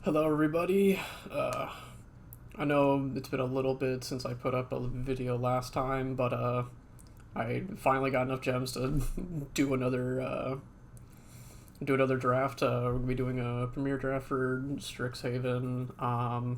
Hello everybody. I know it's been a little bit since I put up a video last time, but I finally got enough gems to do another draft. We're gonna be doing a premiere draft for Strixhaven.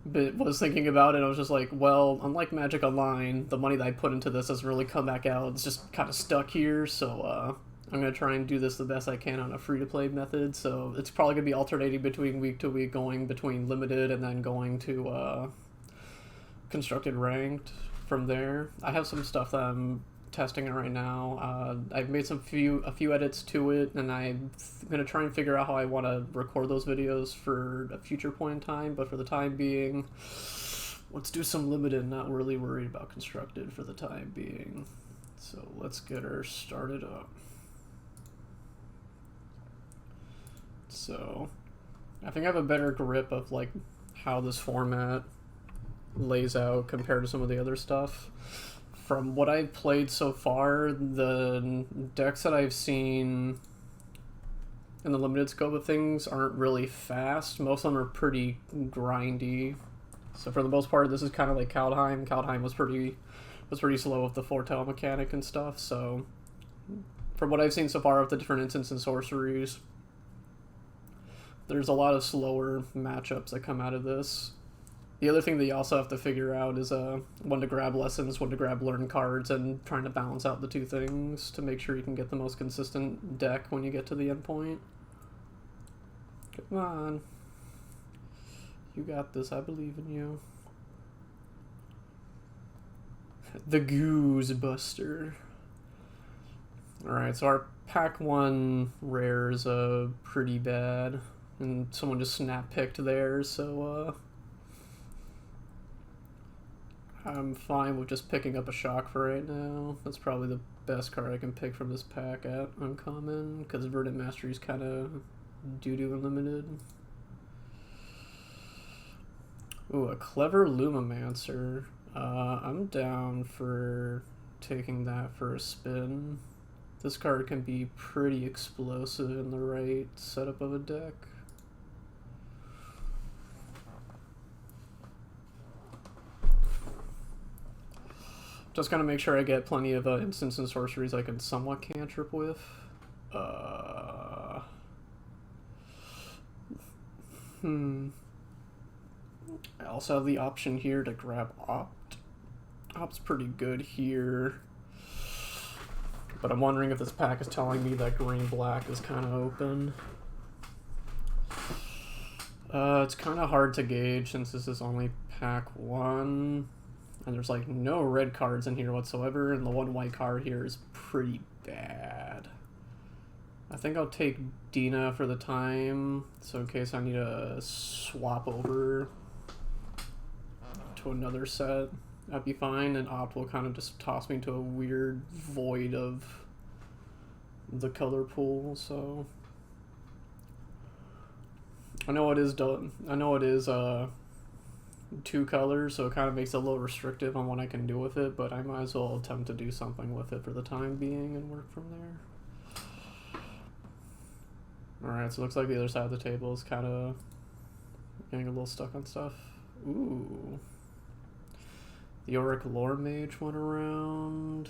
But was thinking about it, I was just like, well, unlike Magic Online, the money that I put into this doesn't really come back out. It's just kind of stuck here, so I'm going to try and do this the best I can on a free-to-play method. So it's probably going to be alternating between week to week, going between limited and then going to constructed ranked from there. I have some stuff that I'm testing it right now. I've made a few edits to it, and I'm gonna try and figure out how I want to record those videos for a future point in time. But for the time being, let's do some limited. Not really worried about constructed for the time being. So let's get her started up. So I think I have a better grip of like how this format lays out compared to some of the other stuff. From what I've played so far, the decks that I've seen in the limited scope of things aren't really fast. Most of them are pretty grindy. So for the most part, this is kind of like Kaldheim. Kaldheim was pretty slow with the foretell mechanic and stuff. So from what I've seen so far of the different instants and sorceries, there's a lot of slower matchups that come out of this. The other thing that you also have to figure out is when to grab lessons, when to grab learn cards, and trying to balance out the two things to make sure you can get the most consistent deck when you get to the end point. Come on. You got this, I believe in you. The Goose Buster. Alright, so our pack 1 rare is pretty bad, and someone just snap picked theirs, so I'm fine with just picking up a shock for right now. That's probably the best card I can pick from this pack at uncommon, because Verdant Mastery is kind of doo-doo and limited. Ooh, a clever Lumimancer. I'm down for taking that for a spin. This card can be pretty explosive in the right setup of a deck. Just gotta make sure I get plenty of instants and sorceries I can somewhat cantrip with. I also have the option here to grab Opt. Opt's pretty good here. But I'm wondering if this pack is telling me that green-black is kind of open. It's kind of hard to gauge since this is only pack 1. And there's like no red cards in here whatsoever, and the one white card here is pretty bad. I think I'll take Dina for the time, so in case I need to swap over to another set, that'd be fine, and Opt will kind of just toss me into a weird void of the color pool, so... I know it is 2 colors, so it kind of makes it a little restrictive on what I can do with it, but I might as well attempt to do something with it for the time being and work from there. Alright, so it looks like the other side of the table is kind of getting a little stuck on stuff. Ooh. The Auric Lore Mage went around.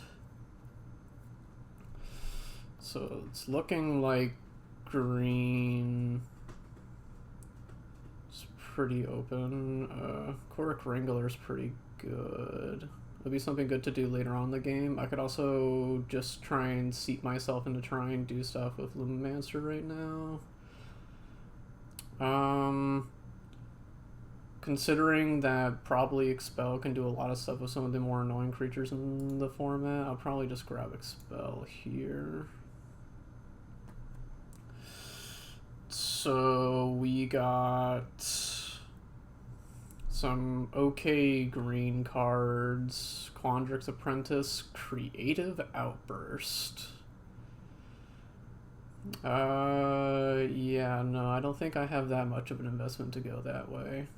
So it's looking like green... pretty open. Korok Wrangler's pretty good. It'll be something good to do later on in the game. I could also just try and seat myself into trying and do stuff with Lumimancer right now. Considering that probably Expel can do a lot of stuff with some of the more annoying creatures in the format, I'll probably just grab Expel here. So we got some okay green cards. Quandrix Apprentice, Creative Outburst. Yeah, no, I don't think I have that much of an investment to go that way.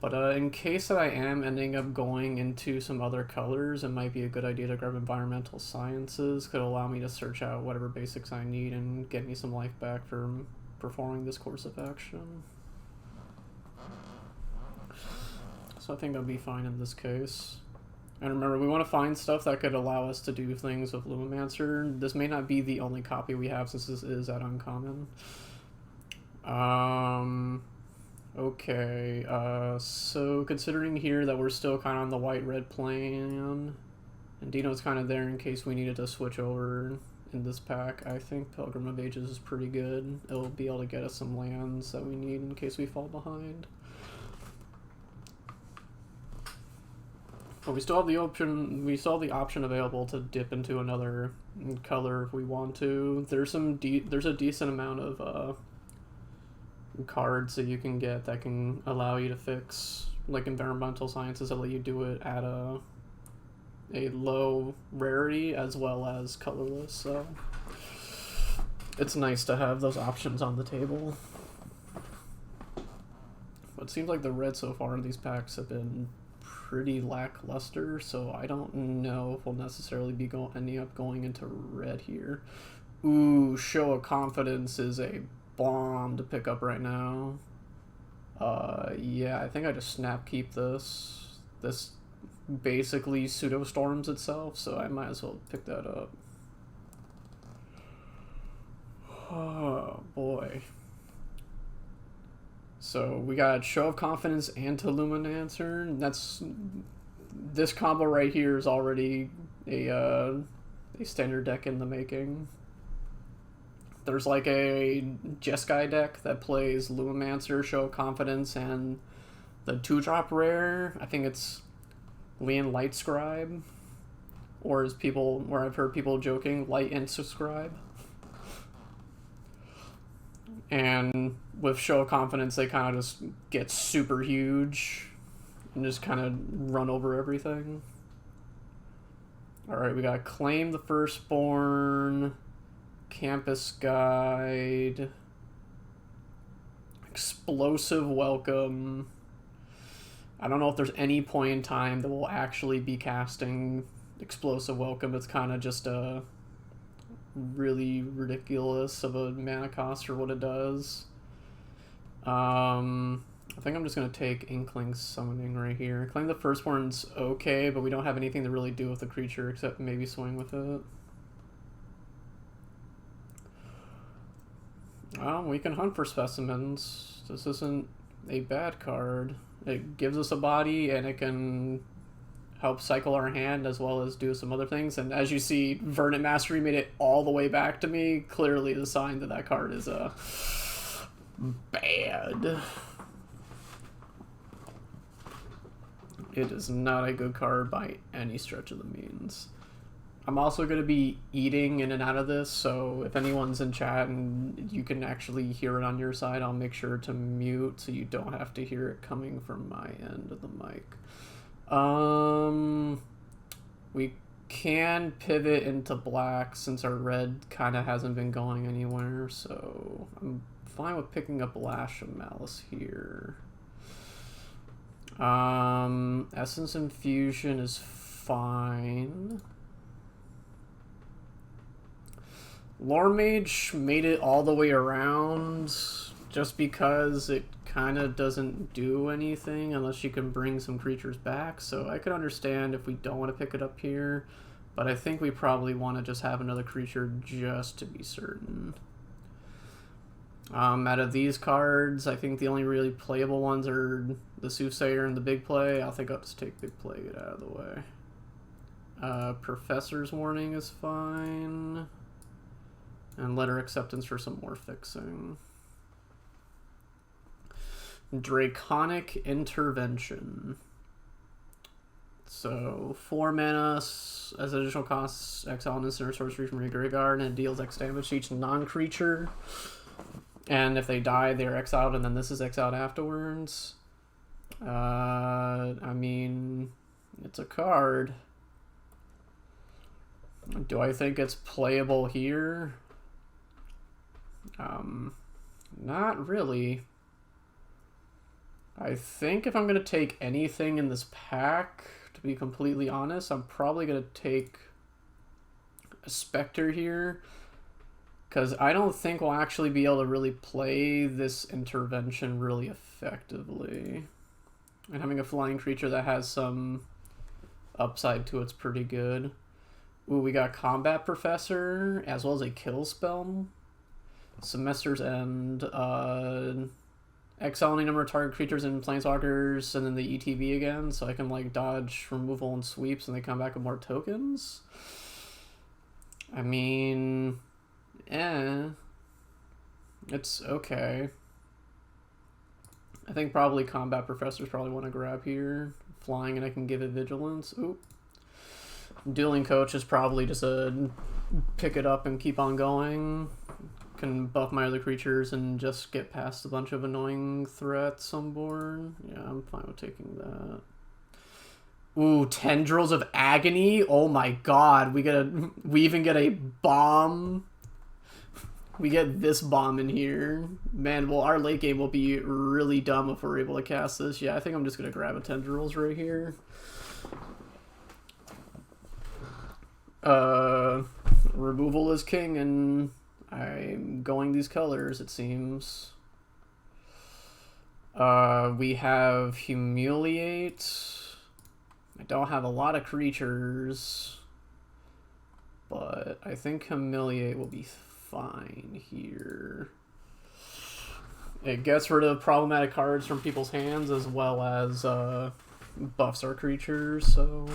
But in case that I am ending up going into some other colors, it might be a good idea to grab Environmental Sciences. Could allow me to search out whatever basics I need and get me some life back from performing this course of action. So I think I'll be fine in this case. And remember, we want to find stuff that could allow us to do things with Lumimancer. This may not be the only copy we have since this is at uncommon. Okay, so considering here that we're still kind of on the white-red plan, and Dino's kind of there in case we needed to switch over in this pack, I think Pilgrim of Ages is pretty good. It'll be able to get us some lands that we need in case we fall behind. But we still have the option available to dip into another color if we want to. There's a decent amount of cards that you can get that can allow you to fix, like environmental sciences, that let you do it at a low rarity as well as colorless. So it's nice to have those options on the table. But it seems like the red so far in these packs have been pretty lackluster, so I don't know if we'll necessarily be ending up going into red here. Ooh, Show of Confidence is a bomb to pick up right now. Yeah, I think I just snap keep this. This basically pseudo storms itself, so I might as well pick that up. Oh boy. So we got Show of Confidence and Lumimancer. This combo right here is already a standard deck in the making. There's like a Jeskai deck that plays Lumimancer, Show of Confidence, and the 2-drop rare. I think it's Lian Light Scribe, or where I've heard people joking, Light Inscribe. And with Show of Confidence, they kind of just get super huge and just kind of run over everything. Alright, we got Claim the Firstborn, Campus Guide, Explosive Welcome. I don't know if there's any point in time that we'll actually be casting Explosive Welcome. It's kind of just a really ridiculous of a mana cost for what it does. I think I'm just going to take Inkling Summoning right here. Claim the Firstborn's okay, but we don't have anything to really do with the creature except maybe swing with it. Well, we can hunt for specimens. This isn't a bad card. It gives us a body, and it can help cycle our hand as well as do some other things. And as you see, Verdant Mastery made it all the way back to me. Clearly the sign that that card is bad. It is not a good card by any stretch of the means. I'm also going to be eating in and out of this, so if anyone's in chat and you can actually hear it on your side, I'll make sure to mute so you don't have to hear it coming from my end of the mic. We can pivot into black since our red kind of hasn't been going anywhere, so I'm fine with picking up Lash of Malice here. Essence Infusion is fine. Lore Mage made it all the way around just because it kind of doesn't do anything unless you can bring some creatures back, so I could understand if we don't want to pick it up here, but I think we probably want to just have another creature just to be certain. Out of these cards, I think the only really playable ones are the Soothsayer and the Big Play. I think I'll just take Big Play, get out of the way. Professor's Warning is fine. And Letter Acceptance for some more fixing. Draconic Intervention. So 4 mana as additional costs, exile an instant or sorcery from your graveyard, and it deals X damage to each non-creature. And if they die, they're exiled, and then this is exiled afterwards. I mean, it's a card. Do I think it's playable here? Not really. I think if I'm going to take anything in this pack, to be completely honest, I'm probably going to take a Spectre here. Because I don't think we'll actually be able to really play this intervention really effectively. And having a flying creature that has some upside to it's pretty good. Ooh, we got Combat Professor, as well as a kill spell. Semester's End. Exile any number of target creatures and planeswalkers, and then the ETB again, so I can like dodge removal and sweeps and they come back with more tokens. I mean, it's okay. I think probably Combat Professors probably want to grab here. Flying and I can give it Vigilance. Oop. Dueling Coach is probably just a pick it up and keep on going. Can buff my other creatures and just get past a bunch of annoying threats on board. Yeah, I'm fine with taking that. Ooh, Tendrils of Agony. Oh my god, we even get a bomb. We get this bomb in here. Man, well, our late game will be really dumb if we're able to cast this. Yeah, I think I'm just gonna grab a Tendrils right here. Removal is king, and I'm going these colors, it seems. We have Humiliate. I don't have a lot of creatures, but I think Humiliate will be fine here. It gets rid of problematic cards from people's hands as well as buffs our creatures, so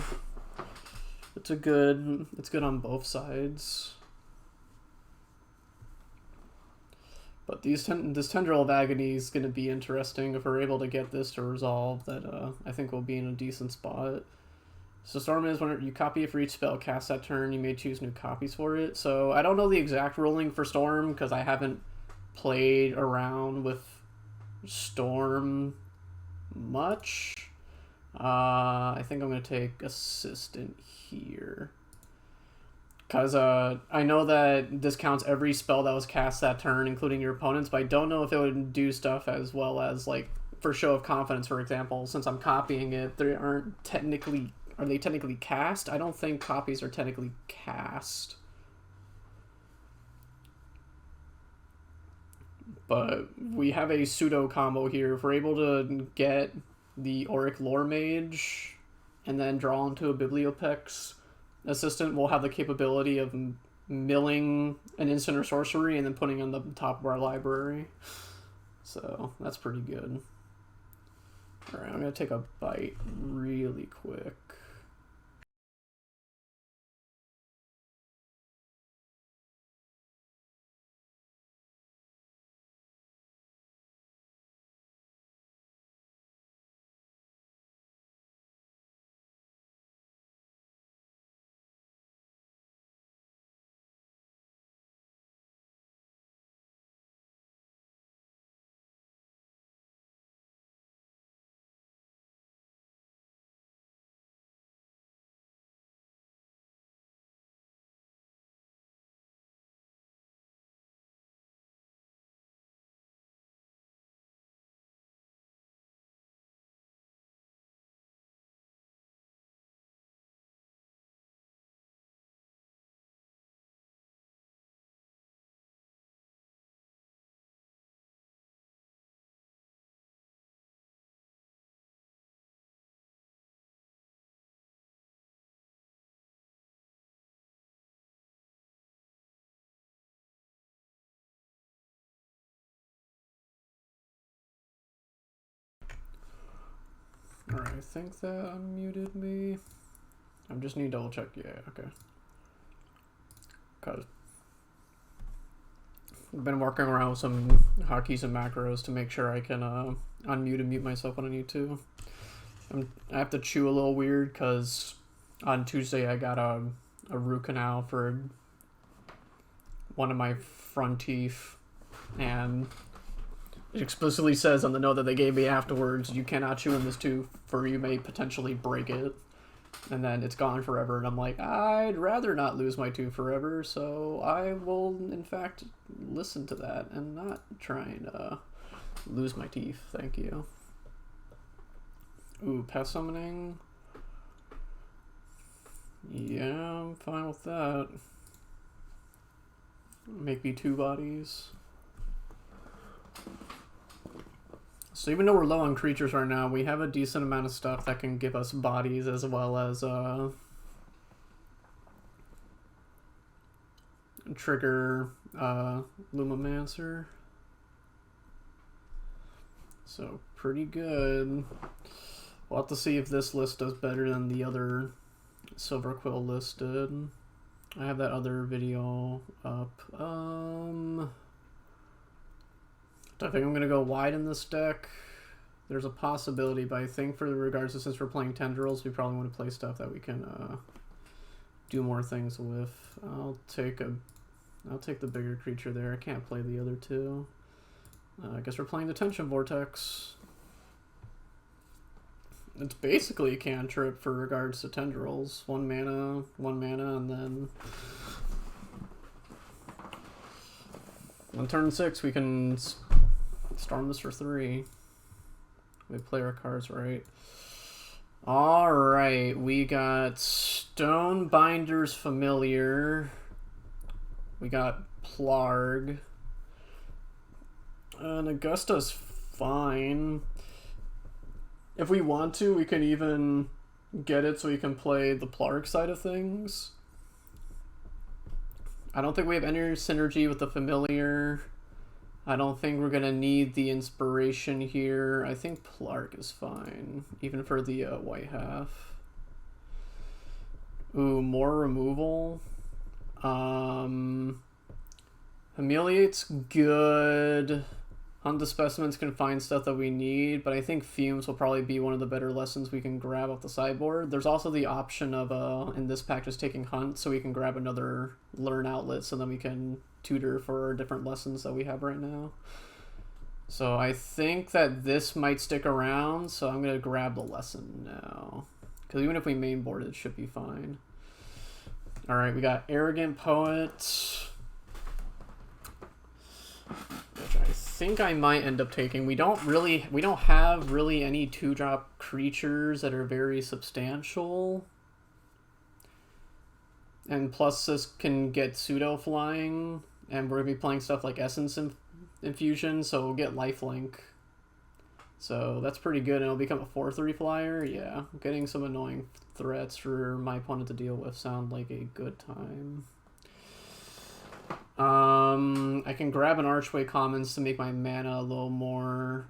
it's good on both sides. But this Tendril of Agony is going to be interesting. If we're able to get this to resolve, that I think we'll be in a decent spot. So Storm is when you copy it for each spell cast that turn, you may choose new copies for it. So I don't know the exact ruling for Storm because I haven't played around with Storm much. I think I'm going to take Assistant here. Because I know that this counts every spell that was cast that turn, including your opponent's, but I don't know if it would do stuff as well as, like, for Show of Confidence, for example. Since I'm copying it, they aren't technically... Are they technically cast? I don't think copies are technically cast. But we have a pseudo combo here. If we're able to get the Auric Lore Mage and then draw into a Bibliopex Assistant, we'll have the capability of milling an instant or sorcery and then putting on the top of our library. So that's pretty good. Alright, I'm going to take a bite really quick. Alright, I think that unmuted me. I just need to double check. Yeah, okay. Cause I've been working around with some hotkeys and macros to make sure I can unmute and mute myself when I need to. I have to chew a little weird because on Tuesday I got a root canal for one of my front teeth, and it explicitly says on the note that they gave me afterwards, you cannot chew in this tooth for you may potentially break it. And then it's gone forever, and I'm like, I'd rather not lose my tooth forever, so I will, in fact, listen to that and not try and lose my teeth. Thank you. Ooh, pest summoning. Yeah, I'm fine with that. Make me 2 bodies. So even though we're low on creatures right now, we have a decent amount of stuff that can give us bodies as well as trigger Lumomancer. So pretty good. We'll have to see if this list does better than the other Silver Quill list did. I have that other video up. I think I'm going to go wide in this deck. There's a possibility, but I think for regards to since we're playing Tendrils, we probably want to play stuff that we can do more things with. I'll take the bigger creature there. I can't play the other 2. I guess we're playing the Tension Vortex. It's basically a cantrip for regards to Tendrils. 1 mana, and then on turn 6 we can storm this for 3. We play our cards right. Alright, we got Stonebinder's Familiar. We got Plarg. And Augusta's fine. If we want to, we can even get it so we can play the Plarg side of things. I don't think we have any synergy with the Familiar. I don't think we're going to need the Inspiration here. I think Plarg is fine, even for the white half. Ooh, more removal. Humiliate's good. Hunt the Specimens can find stuff that we need, but I think Fumes will probably be one of the better lessons we can grab off the sideboard. There's also the option of, in this pack, just taking Hunt, so we can grab another Learn outlet, so then we can tutor for different lessons that we have right now. So I think that this might stick around, so I'm going to grab the lesson now. Because even if we mainboard, it should be fine. Alright, we got Arrogant Poet, which I think I might end up taking. We don't have really any 2-drop creatures that are very substantial. And plus this can get pseudo flying, and we're gonna be playing stuff like Essence Infusion, so we'll get Lifelink. So that's pretty good, and it'll become a 4/3 flyer. Yeah, getting some annoying threats for my opponent to deal with sound like a good time. I can grab an Archway Commons to make my mana a little more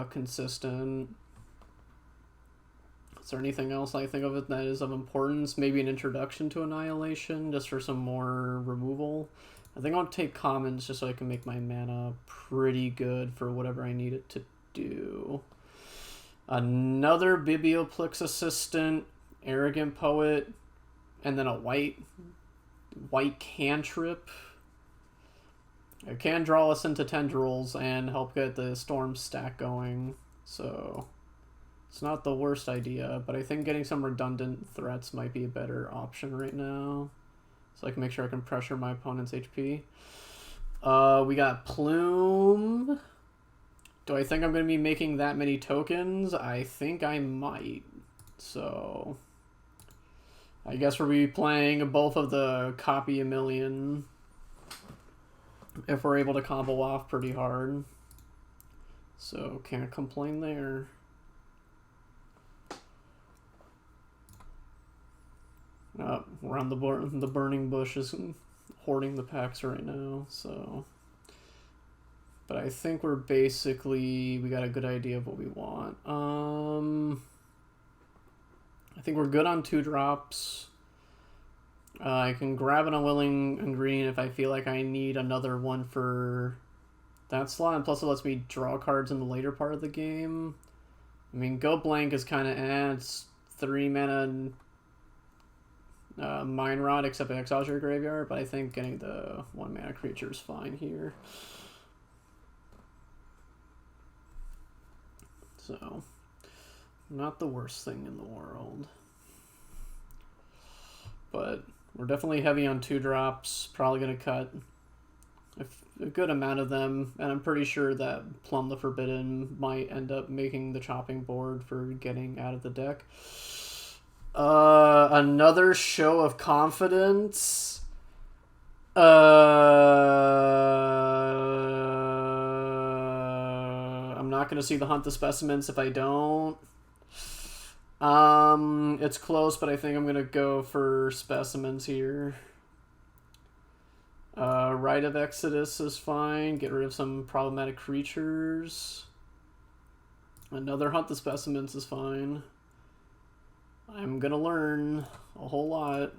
consistent. Is there anything else I think of it that is of importance? Maybe an Introduction to Annihilation, just for some more removal. I think I'll take Commons just so I can make my mana pretty good for whatever I need it to do. Another Biblioplix Assistant, Arrogant Poet, and then a white cantrip. I can draw us into Tendrils and help get the Storm stack going, so it's not the worst idea, but I think getting some redundant threats might be a better option right now, so I can make sure I can pressure my opponent's HP. We got Plume. Do I think I'm going to be making that many tokens? I think I might, so I guess we'll be playing both of the Copy a Million if we're able to combo off pretty hard. So can't complain there. We're on the Burning Bush is hoarding the packs right now, so. But I think we got a good idea of what we want. I think we're good on 2-drops. I can grab an Unwilling Ingredient if I feel like I need another one for that slot, and plus it lets me draw cards in the later part of the game. I mean, Go Blank is kind of it's 3 mana Mine Rod, except it exiles your graveyard, but I think getting the 1 mana creature is fine here. So, not the worst thing in the world. But we're definitely heavy on 2-drops, probably going to cut a good amount of them, and I'm pretty sure that Plumb the Forbidden might end up making the chopping board for getting out of the deck. Another Show of Confidence. I'm not gonna see the Hunt the Specimens if I don't. It's close, but I think I'm gonna go for Specimens here. Rite of Exodus is fine. Get rid of some problematic creatures. Another Hunt the Specimens is fine. I'm gonna learn a whole lot.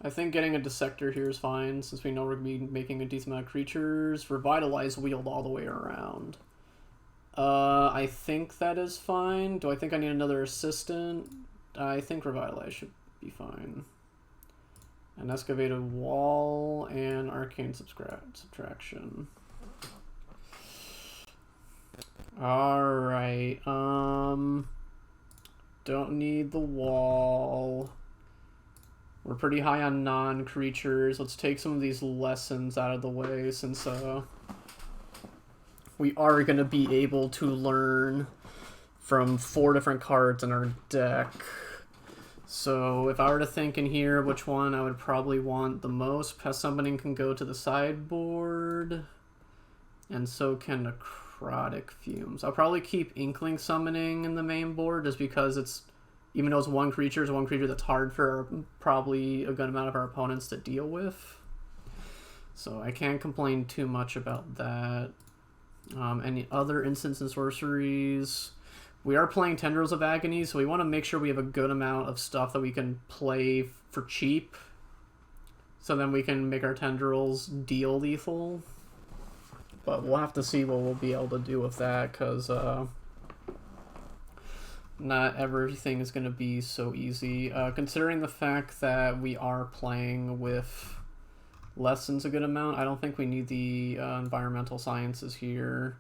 I think getting a Dissector here is fine, since we know we're going to be making a decent amount of creatures. Revitalize Wield all the way around. I think that is fine. Do I think I need another assistant? I think Revitalize should be fine. An Excavated Wall and Arcane Subtraction. Alright, don't need the wall. We're pretty high on non-creatures. Let's take some of these lessons out of the way, since we are going to be able to learn from 4 different cards in our deck. So if I were to think in here which one I would probably want the most, Pest Summoning can go to the sideboard, and so can Necrotic Fumes. I'll probably keep Inkling Summoning in the main board, just because it's, even though it's one creature that's hard for probably a good amount of our opponents to deal with. So I can't complain too much about that. Any other instants and sorceries? We are playing Tendrils of Agony, so we want to make sure we have a good amount of stuff that we can play for cheap, so then we can make our Tendrils deal lethal. But we'll have to see what we'll be able to do with that, because not everything is going to be so easy. Considering the fact that we are playing with lessons a good amount, I don't think we need the environmental sciences here.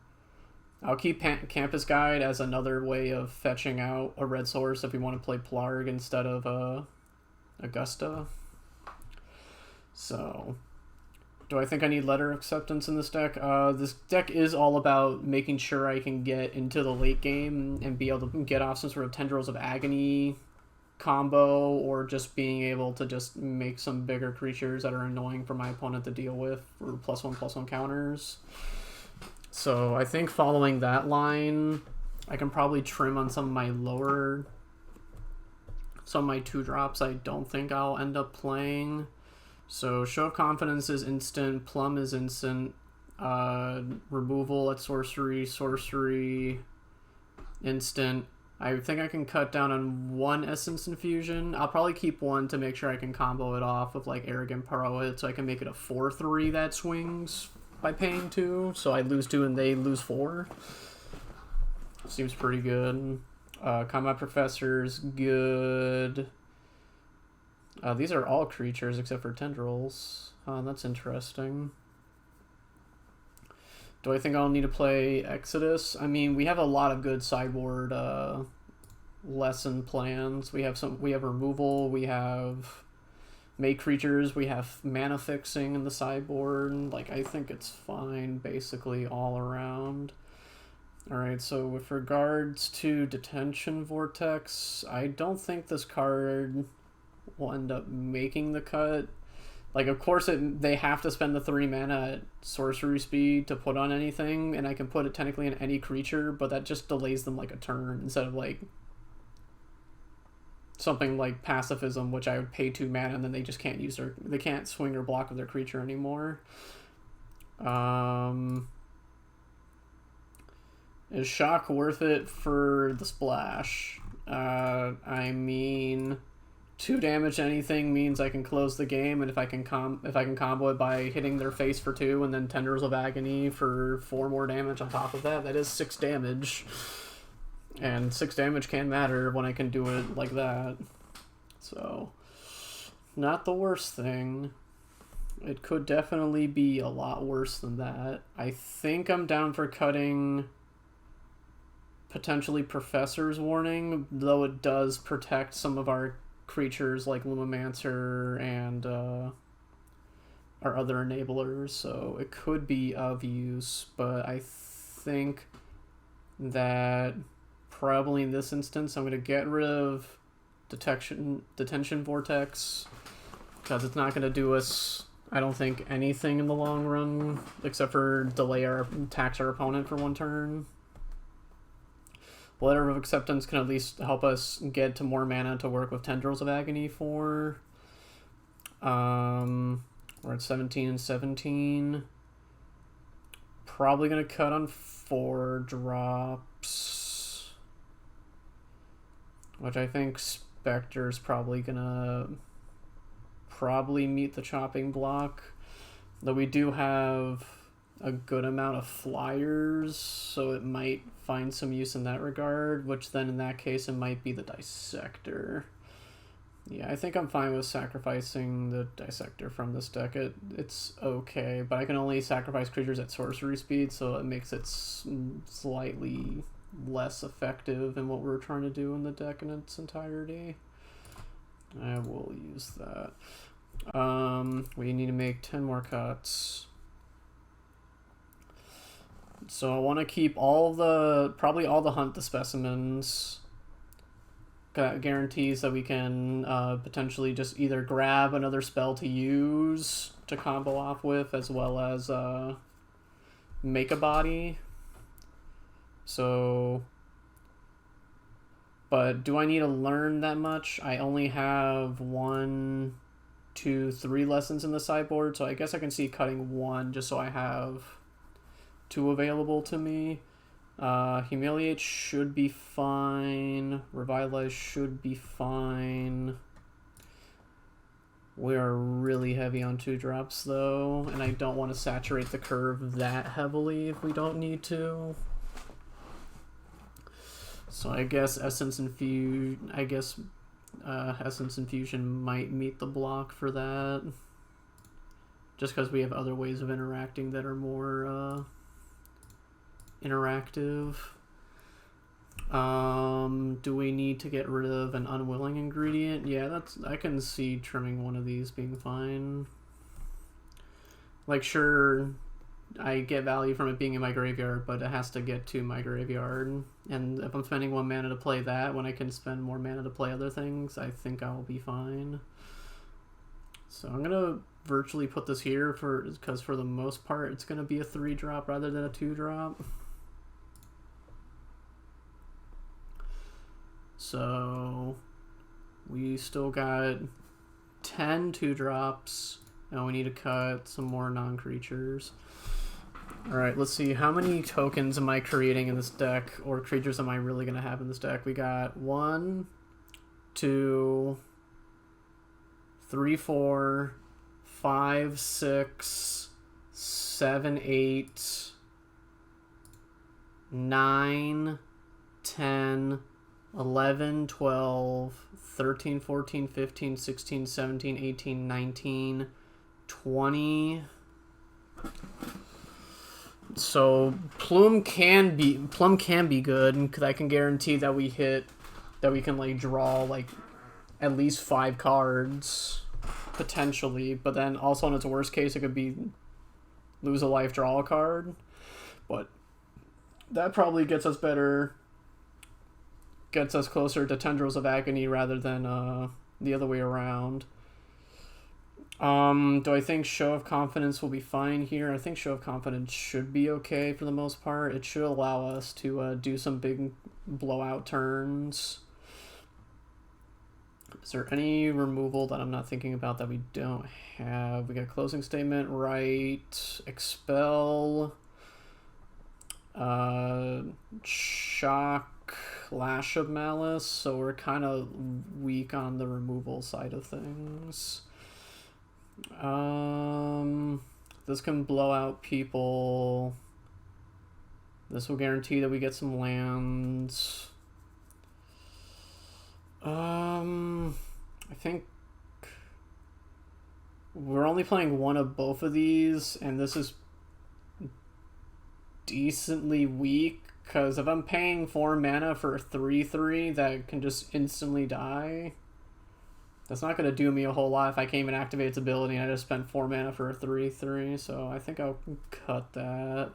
I'll keep Campus Guide as another way of fetching out a red source if we want to play Plarg instead of Augusta. So, do I think I need Letter of Acceptance in this deck? This deck is all about making sure I can get into the late game and be able to get off some sort of Tendrils of Agony combo, or just being able to just make some bigger creatures that are annoying for my opponent to deal with for +1/+1 counters. So I think following that line, I can probably trim on some of my 2-drops I don't think I'll end up playing. So Show of Confidence is instant, Plum is instant, removal at sorcery, instant. I think I can cut down on 1 Essence Infusion. I'll probably keep 1 to make sure I can combo it off with like Arrogant Poet, so I can make it a 4/3 that swings by paying 2, so I lose 2 and they lose 4. Seems pretty good. Combat Professor's good. These are all creatures except for Tendrils. That's interesting. Do I think I'll need to play Exodus? I mean, we have a lot of good sideboard lesson plans. We have removal, we have make creatures, we have mana fixing in the sideboard. Like, I think it's fine basically all around. Alright, so with regards to Detention Vortex, I don't think this card will end up making the cut. Like, of course, they have to spend the 3 mana at sorcery speed to put on anything, and I can put it technically in any creature, but that just delays them like a turn, instead of like something like Pacifism, which I would pay 2 mana and then they just can't they can't swing or block with their creature anymore. Is Shock worth it for the splash? I mean, 2 damage to anything means I can close the game, and if I can combo it by hitting their face for 2 and then Tendrils of Agony for 4 more damage on top of that, that is 6 damage. And 6 damage can matter when I can do it like that. So, not the worst thing. It could definitely be a lot worse than that. I think I'm down for cutting potentially Professor's Warning, though it does protect some of our creatures like Lumimancer and our other enablers, so it could be of use, but I think that probably in this instance I'm going to get rid of Detention Vortex, because it's not going to do us, I don't think, anything in the long run, except for tax our opponent for 1 turn. Letter of Acceptance can at least help us get to more mana to work with Tendrils of Agony for. We're at 17 and 17. Probably going to cut on 4 drops. Which I think Spectre's probably going to meet the chopping block. Though we do have a good amount of flyers, so it might find some use in that regard, which then in that case it might be the Dissector. Yeah, I think I'm fine with sacrificing the Dissector from this deck. It's okay, but I can only sacrifice creatures at sorcery speed, so it makes it slightly less effective in what we're trying to do in the deck in its entirety. I will use that. We need to make 10 more cuts. So I want to keep probably all the Hunt the Specimens. That guarantees that we can potentially just either grab another spell to use to combo off with, as well as make a body. So, but do I need to learn that much? I only have 1, 2, 3 lessons in the sideboard, so I guess I can see cutting 1 just so I have 2 available to me. Humiliate should be fine. Revitalize should be fine. We are really heavy on 2 drops though, and I don't want to saturate the curve that heavily if we don't need to. So I guess Essence Infusion might meet the block for that. Just because we have other ways of interacting that are more interactive. Do we need to get rid of an unwilling ingredient? Yeah, I can see trimming one of these being fine. Like, sure, I get value from it being in my graveyard, but it has to get to my graveyard. And if I'm spending 1 mana to play that, when I can spend more mana to play other things, I think I'll be fine. So I'm gonna virtually put this here because for the most part it's gonna be a 3-drop rather than a 2-drop. So we still got 10 2-drops, and we need to cut some more non-creatures. Alright, let's see. How many tokens am I creating in this deck, or creatures am I really going to have in this deck? We got 1, 2, 3, 4, 5, 6, 7, 8, 9, 10, 11, 12, 13, 14, 15, 16, 17, 18, 19, 20. So Plume can be good, because I can guarantee that we can like draw like at least 5 cards potentially, but then also in its worst case it could be lose a life, draw a card. But that probably gets us closer to Tendrils of Agony rather than the other way around. Do I think Show of Confidence will be fine here? I think Show of Confidence should be okay for the most part. It should allow us to do some big blowout turns. Is there any removal that I'm not thinking about that we don't have? We got Closing Statement, right, Expel, Shock, Lash of Malice, so we're kind of weak on the removal side of things. This can blow out people. This will guarantee that we get some lands. I think we're only playing one of both of these, and this is decently weak, because if I'm paying 4 mana for a 3/3 that can just instantly die, that's not going to do me a whole lot if I came and activate its ability and I just spent 4 mana for a 3/3, so I think I'll cut that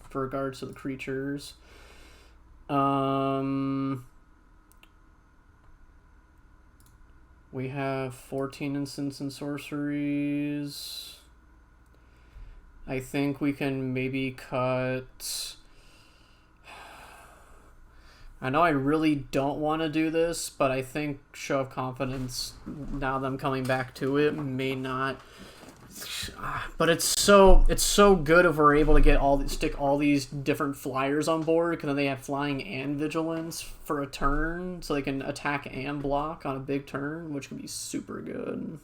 for regards to the creatures. We have 14 instants and sorceries. I think we can maybe cut... I know I really don't want to do this, but I think Show of Confidence, now that I'm coming back to it, may not... But it's so good if we're able to stick all these different flyers on board, because then they have flying and vigilance for a turn, so they can attack and block on a big turn, which can be super good.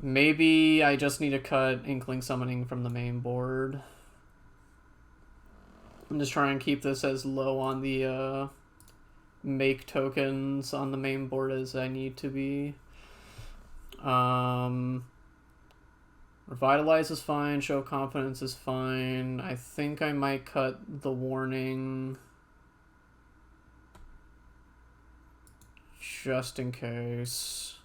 Maybe I just need to cut Inkling Summoning from the main board. I'm just trying to keep this as low on the make tokens on the main board as I need to be. Revitalize is fine, Show of Confidence is fine. I think I might cut the Warning just in case.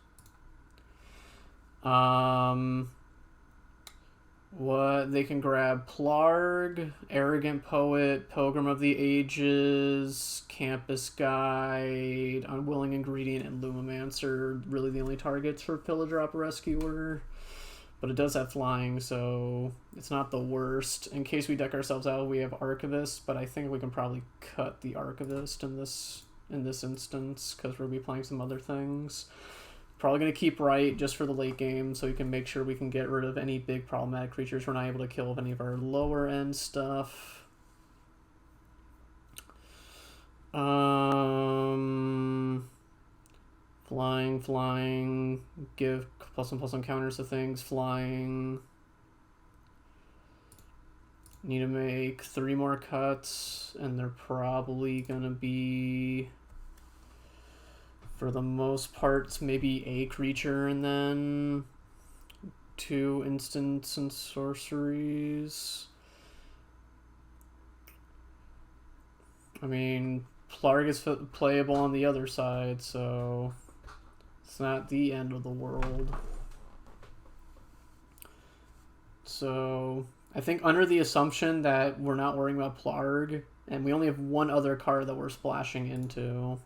What they can grab: Plarg, Arrogant Poet, Pilgrim of the Ages, Campus Guide, Unwilling Ingredient, and Lumimancer. Really the only targets for Pillager Opera Rescuer. But it does have flying, so it's not the worst. In case we deck ourselves out, we have Archivist, but I think we can probably cut the Archivist in this instance, because we'll be playing some other things. Probably going to keep Right just for the late game, so we can make sure we can get rid of any big problematic creatures we're not able to kill with any of our lower end stuff. Flying, give +1/+1 counters to things, flying. Need to make 3 more cuts, and they're probably going to be... for the most part, maybe a creature and then 2 instants and sorceries. I mean, Plarg is playable on the other side, so it's not the end of the world. So I think under the assumption that we're not worrying about Plarg, and we only have one other card that we're splashing into,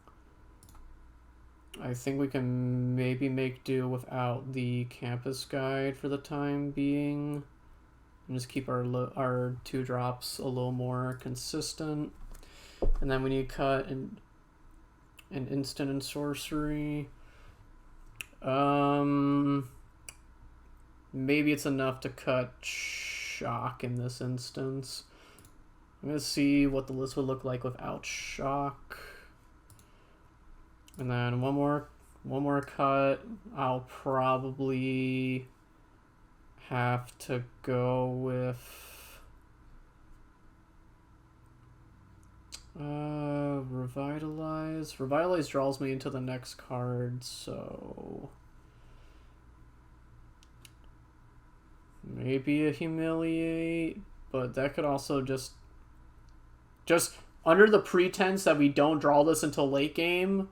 I think we can maybe make do without the Campus Guide for the time being, and just keep our 2 drops a little more consistent. And then we need to cut an instant and sorcery. Maybe it's enough to cut Shock in this instance. I'm gonna see what the list would look like without Shock. And then one more cut. I'll probably have to go with Revitalize. Revitalize draws me into the next card, so maybe a Humiliate, but that could also just under the pretense that we don't draw this until late game.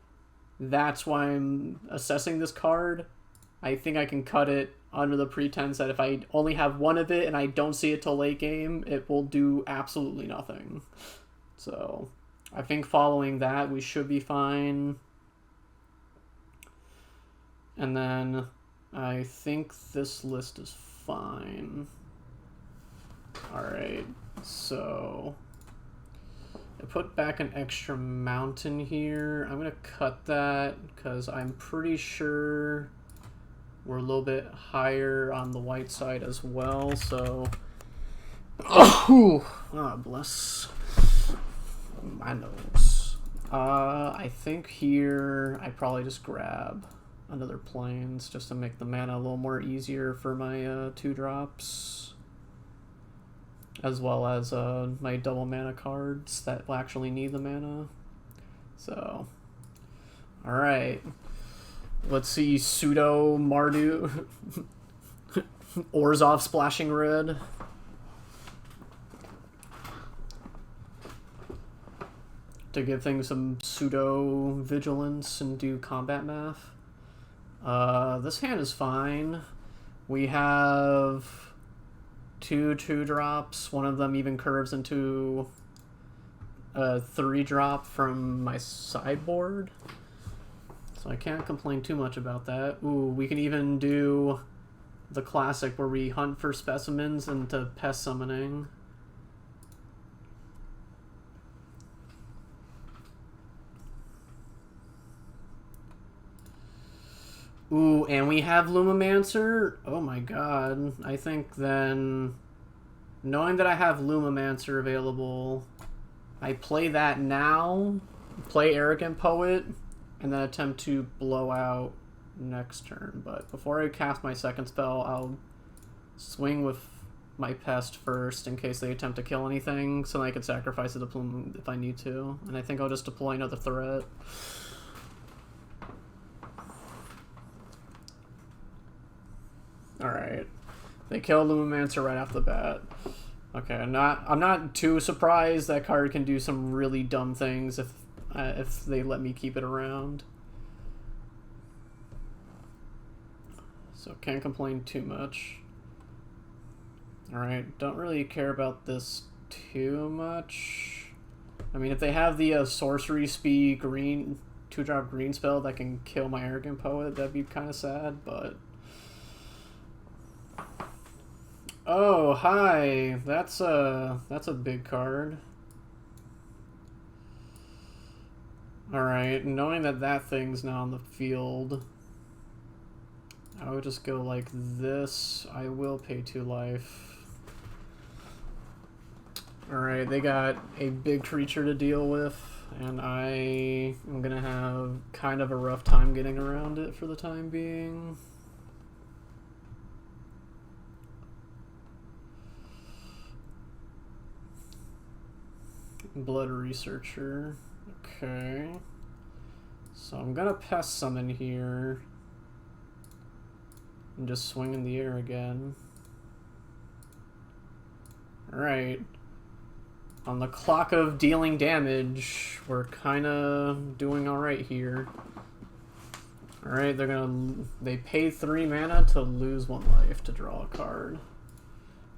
That's why I'm assessing this card. I think I can cut it under the pretense that if I only have one of it and I don't see it till late game, it will do absolutely nothing. So I think following that, we should be fine. And then I think this list is fine. Alright, so I put back an extra mountain here. I'm going to cut that because I'm pretty sure we're a little bit higher on the white side as well. So, oh, bless my nose. I think here I probably just grab another Plains just to make the mana a little more easier for my 2 drops. As well as my double mana cards that will actually need the mana. So, alright. Let's see, Pseudo Mardu Orzhov splashing red. To give things some pseudo vigilance and do combat math. This hand is fine. We have 2 2-drops. One of them even curves into a 3-drop from my sideboard. So So I can't complain too much about that. Ooh, we can even do the classic where we hunt for specimens into pest summoning. Ooh, and we have Lumimancer? Oh my god. I think then, knowing that I have Lumimancer available, I play that now, play Arrogant Poet, and then attempt to blow out next turn. But before I cast my second spell, I'll swing with my pest first in case they attempt to kill anything, so I can sacrifice it to Plume if I need to. And I think I'll just deploy another threat. Alright. They kill Lumimancer right off the bat. Okay, I'm not too surprised. That card can do some really dumb things if they let me keep it around. So can't complain too much. Alright, don't really care about this too much. I mean, if they have the sorcery speed green 2-drop green spell that can kill my Arrogant Poet, that'd be kind of sad, but... Oh, hi. That's a big card. Alright, knowing that that thing's now on the field, I would just go like this. I will pay 2 life. Alright, they got a big creature to deal with, and I am gonna have kind of a rough time getting around it for the time being. Blood Researcher. Okay. So I'm gonna pest summon here. And just swing in the air again. Alright. On the clock of dealing damage, we're kinda doing alright here. Alright, they pay 3 mana to lose 1 life to draw a card.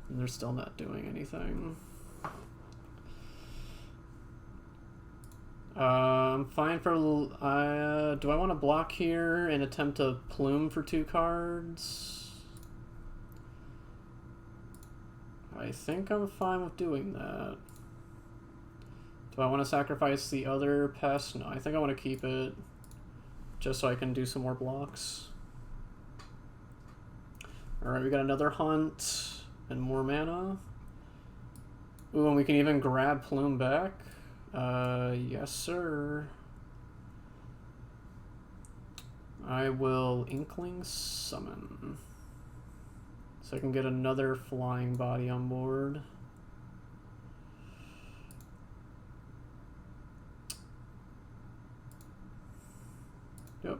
And they're still not doing anything. I'm fine for... do I want to block here and attempt to plume for 2 cards? I think I'm fine with doing that. Do I want to sacrifice the other pest? No, I think I want to keep it just so I can do some more blocks. Alright, we got another hunt and more mana. Ooh, and we can even grab plume back. Yes, sir. I will Inkling Summon. So I can get another flying body on board. Yep.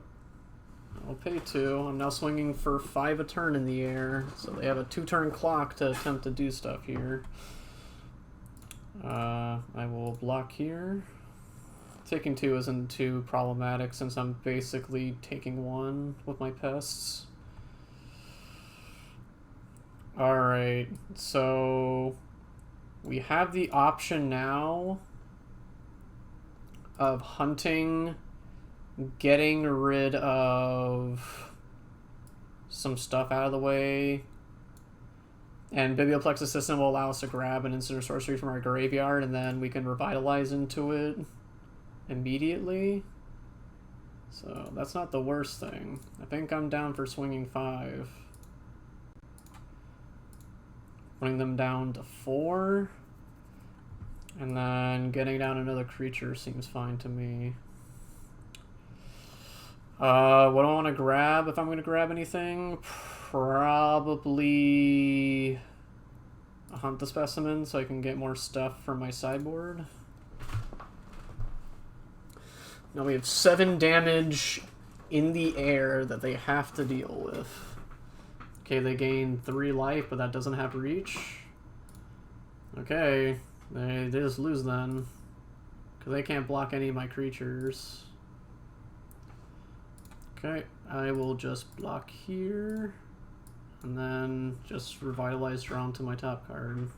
I'll pay 2. I'm now swinging for 5 a turn in the air, so they have a 2-turn clock to attempt to do stuff here. I will block here. Taking 2 isn't too problematic since I'm basically taking 1 with my pests. Alright, so we have the option now of hunting, getting rid of some stuff out of the way. And Biblioplex's system will allow us to grab an instant or sorcery from our graveyard, and then we can revitalize into it immediately. So that's not the worst thing. I think I'm down for swinging 5. Bring them down to 4. And then getting down another creature seems fine to me. What do I want to grab if I'm going to grab anything? Probably hunt the specimen so I can get more stuff from my sideboard. Now we have 7 damage in the air that they have to deal with. Okay, they gain 3 life, but that doesn't have reach. Okay, they just lose then. Because they can't block any of my creatures. Okay, I will just block here. And then just revitalize draw onto my top card.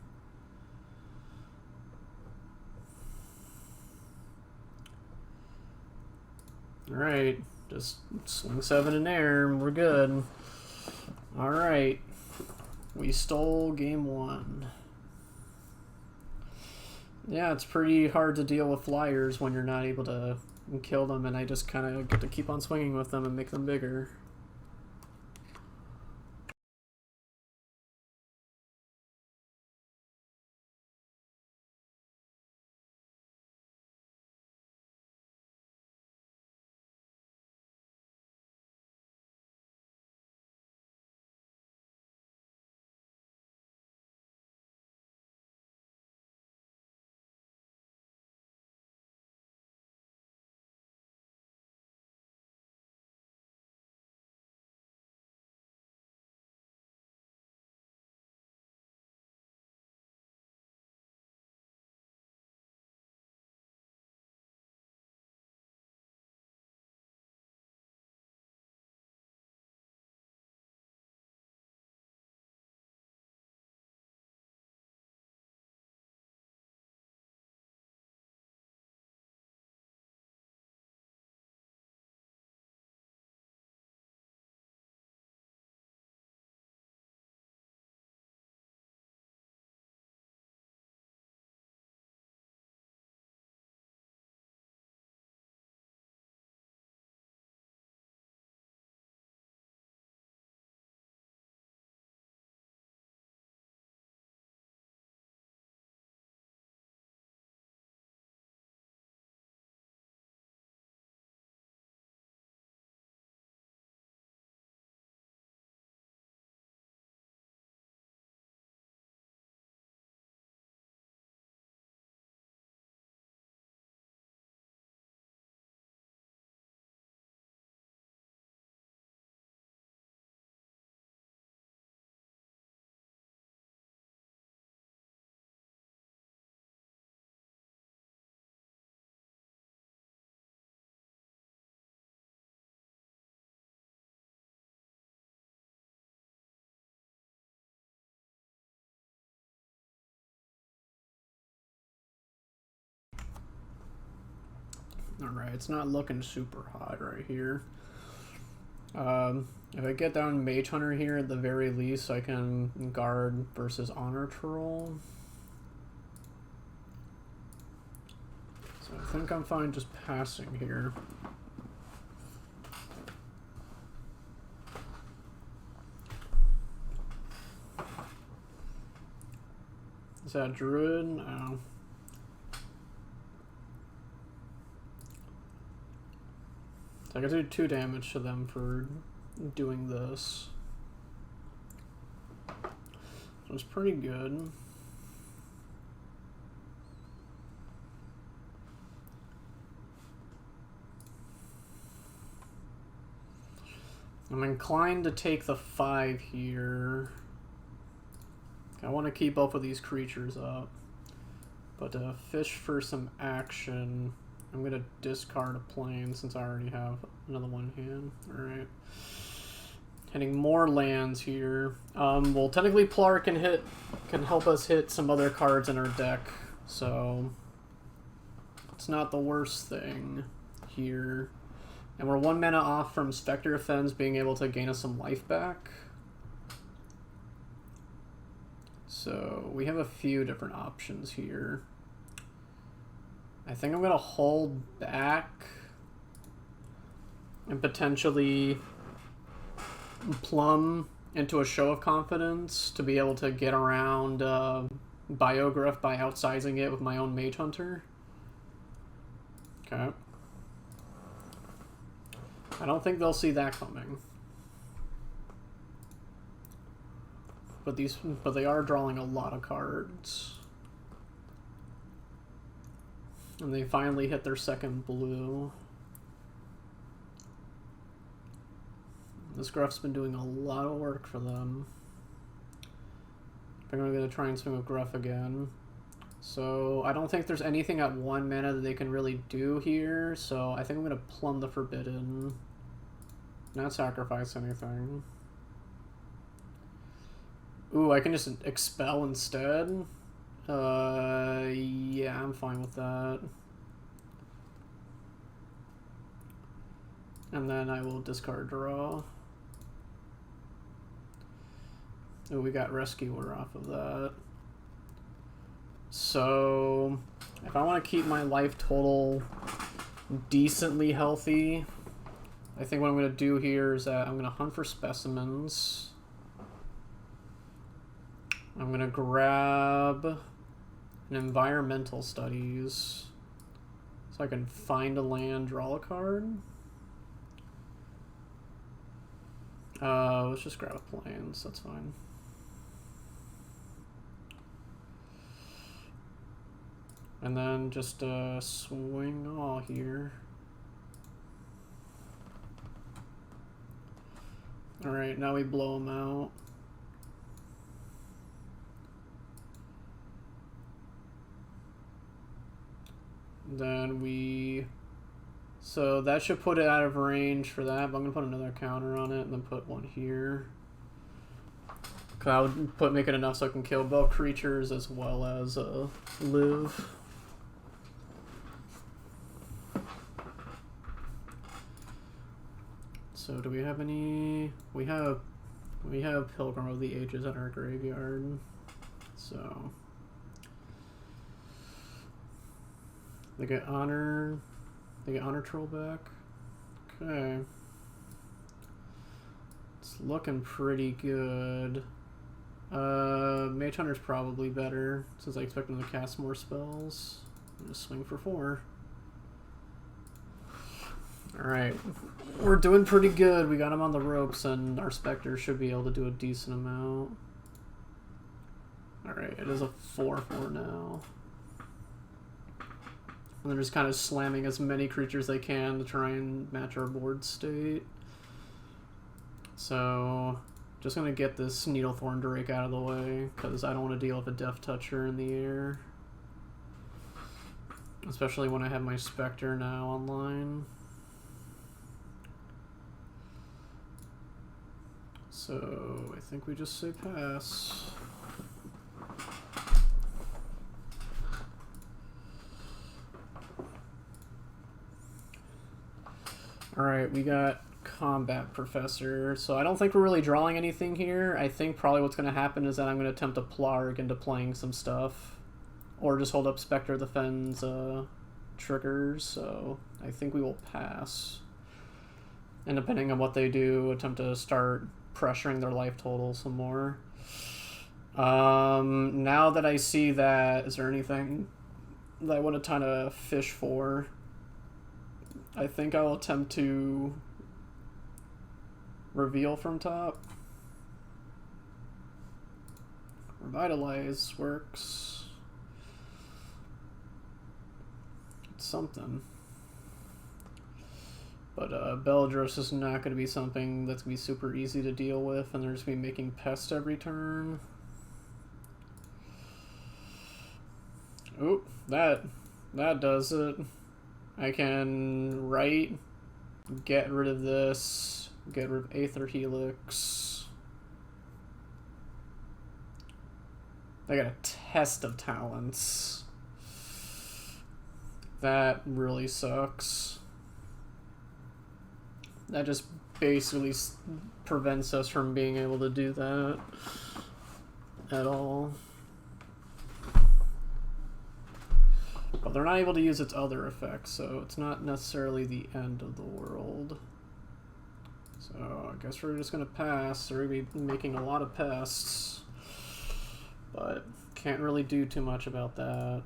Alright, Just swing 7 in air and we're good. Alright. We stole game 1. Yeah, it's pretty hard to deal with flyers when you're not able to kill them, and I just kind of get to keep on swinging with them and make them bigger. Alright, it's not looking super hot right here. If I get down Mage Hunter here, at the very least, I can guard versus Honor Troll. So I think I'm fine just passing here. Is that Druid? No. So I can do 2 damage to them for doing this. So it's pretty good. I'm inclined to take the 5 here. I want to keep both of these creatures up. But fish for some action. I'm going to discard a plane since I already have another one in hand. Alright. Hitting more lands here. Well, technically Plar can help us hit some other cards in our deck. So it's not the worst thing here. And we're 1 mana off from Spectre of Fens being able to gain us some life back. So we have a few different options here. I think I'm going to hold back and potentially plumb into a Show of Confidence to be able to get around Biogriff by outsizing it with my own Mage Hunter. Okay. I don't think they'll see that coming. But they are drawing a lot of cards. And they finally hit their second blue. This Gruff's been doing a lot of work for them. I'm going to try and swing with Gruff again. So I don't think there's anything at 1 mana that they can really do here. So I think I'm going to plumb the Forbidden. Not sacrifice anything. Ooh, I can just expel instead. Yeah, I'm fine with that. And then I will discard draw. Oh, we got Rescuer off of that. So, if I want to keep my life total decently healthy, I think what I'm going to do here is that I'm going to hunt for specimens. I'm going to grab an environmental studies so I can find a land, draw a card. Let's just grab a plains, that's fine. And then just swing all here. Alright, now we blow them out. Then we... So that should put it out of range for that, but I'm going to put another counter on it and then put one here. Cause I would make it enough so I can kill both creatures as well as live. So do we have any... We have Pilgrim of the Ages in our graveyard. So... They get honor troll back. Okay. It's looking pretty good. Mage Hunter's probably better since I expect them to cast more spells. I'm gonna swing for 4. Alright. We're doing pretty good. We got him on the ropes and our Spectre should be able to do a decent amount. Alright, it is a 4/4 now. And they're just kind of slamming as many creatures they can to try and match our board state. So, just going to get this Needlethorn Drake out of the way, because I don't want to deal with a Death Toucher in the air. Especially when I have my Spectre now online. So, I think we just say pass. Alright, we got Combat Professor. So I don't think we're really drawing anything here. I think probably what's going to happen is that I'm going to attempt to Plarg into playing some stuff. Or just hold up Spectre of the Fens triggers. So I think we will pass. And depending on what they do, attempt to start pressuring their life total some more. Now that I see that, is there anything that I want to kind of fish for? I think I'll attempt to reveal from top. Revitalize works. It's something. But Beledros is not going to be something that's going to be super easy to deal with, and they're just going to be making pests every turn. Oop, that does it. I can write, get rid of this, get rid of Aether Helix. I got a Test of Talents. That really sucks. That just basically prevents us from being able to do that at all. But they're not able to use its other effects, so it's not necessarily the end of the world. So I guess we're just going to pass. They're going to be making a lot of pests. But can't really do too much about that.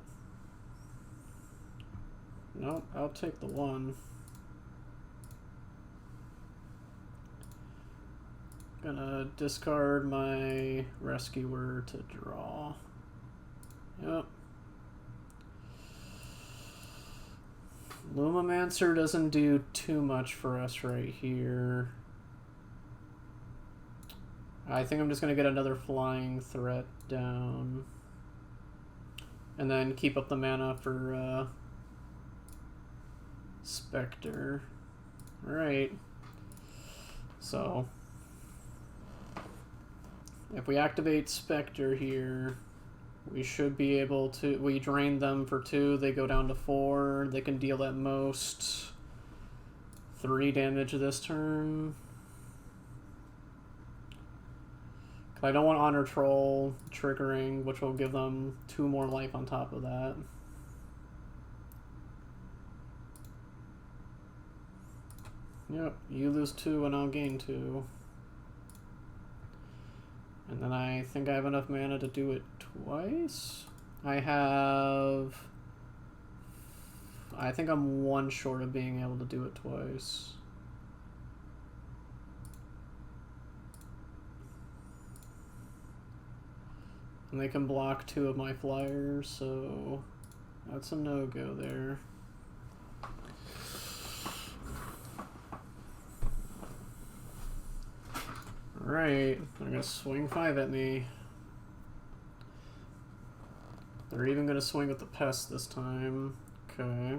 Nope, I'll take the 1. Gonna discard my Rescuer to draw. Yep. Lumimancer doesn't do too much for us right here. I think I'm just going to get another flying threat down. And then keep up the mana for Spectre. Alright. So, if we activate Spectre here, we should be able to... We drain them for 2, they go down to 4, they can deal at most 3 damage this turn. I don't want Honor Troll triggering, which will give them 2 more life on top of that. Yep, you lose 2 and I'll gain 2. And then I think I have enough mana to do it twice. I think I'm 1 short of being able to do it twice. And they can block 2 of my flyers, so that's a no-go there. Alright, they're gonna swing 5 at me. They're even gonna swing with the pest this time. Okay.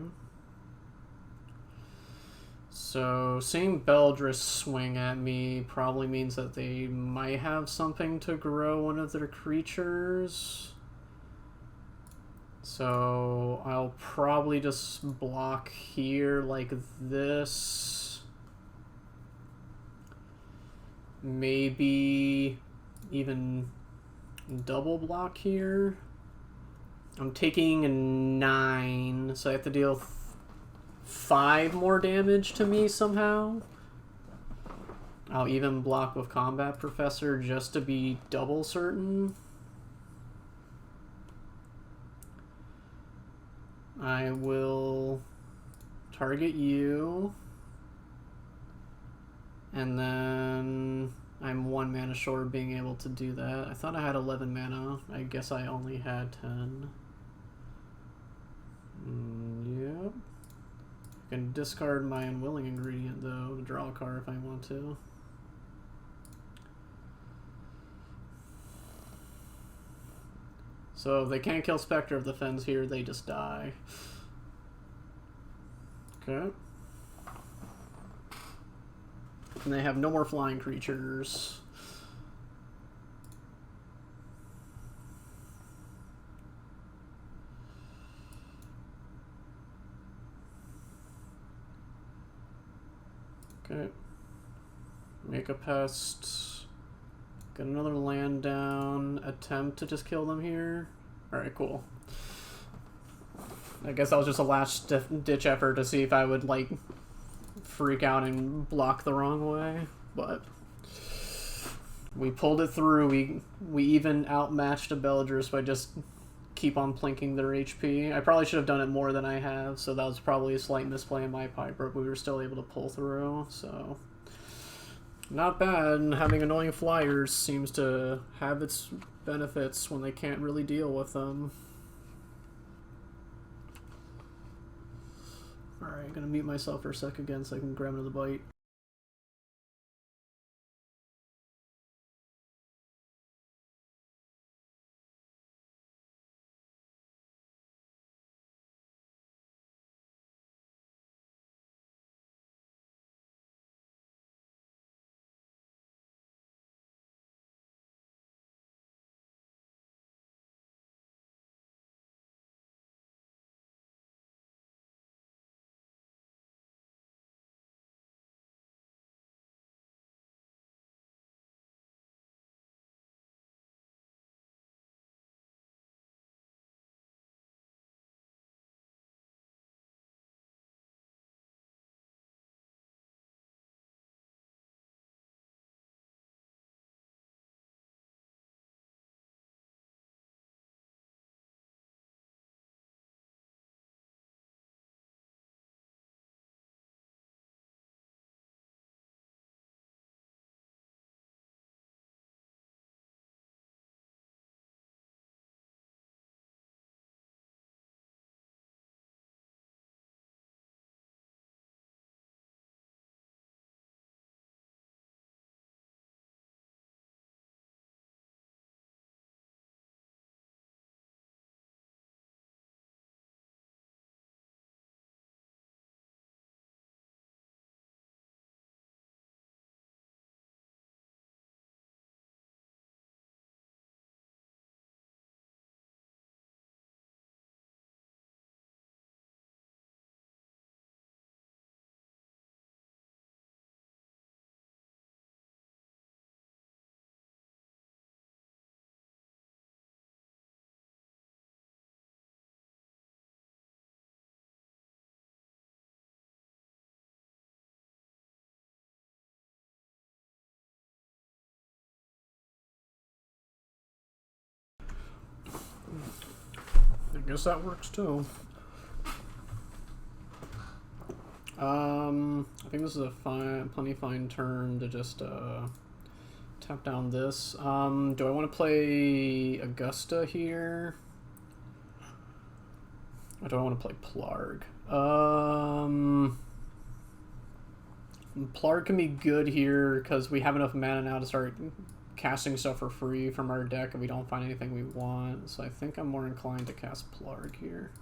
So, seeing Beldris swing at me probably means that they might have something to grow one of their creatures. So, I'll probably just block here like this. Maybe even double block here. I'm taking a 9, so I have to deal 5 more damage to me somehow. I'll even block with Combat Professor just to be double certain. I will target you. And then I'm 1 mana short of being able to do that. I thought I had 11 mana. I guess I only had 10. Yep. I can discard my Unwilling Ingredient, though, to draw a card if I want to. So if they can't kill Spectre of the Fens here, they just die. Okay. And they have no more flying creatures. Okay. Make a pest. Get another land down. Attempt to just kill them here. Alright, cool. I guess that was just a last ditch effort to see if I would, like, freak out and block the wrong way. But we pulled it through. We even outmatched a Beldris by just keep on plinking their HP. I probably should have done it more than I have, so that was probably a slight misplay on my part, but we were still able to pull through, so not bad. Having annoying flyers seems to have its benefits when they can't really deal with them. Alright, gonna mute myself for a sec again so I can grab another bite. guess that works too. I think this is a plenty fine turn to just tap down this. Do I want to play Augusta here? Or do I want to play Plarg? Plarg can be good here because we have enough mana now to start casting stuff for free from our deck if we don't find anything we want. So I think I'm more inclined to cast Plarg here.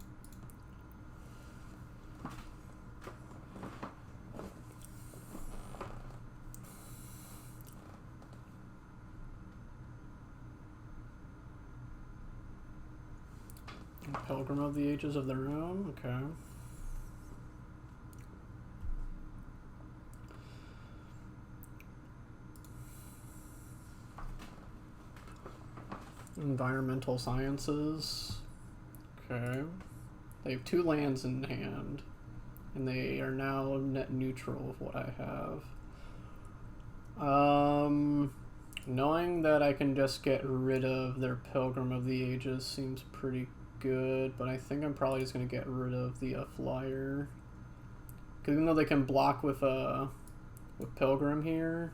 Pilgrim of the Ages of their own, okay. Environmental Sciences, okay. They have 2 lands in hand, and they are now net neutral of what I have. Knowing that I can just get rid of their Pilgrim of the Ages seems pretty good, but I think I'm probably just going to get rid of the flyer. Because even though they can block with Pilgrim here,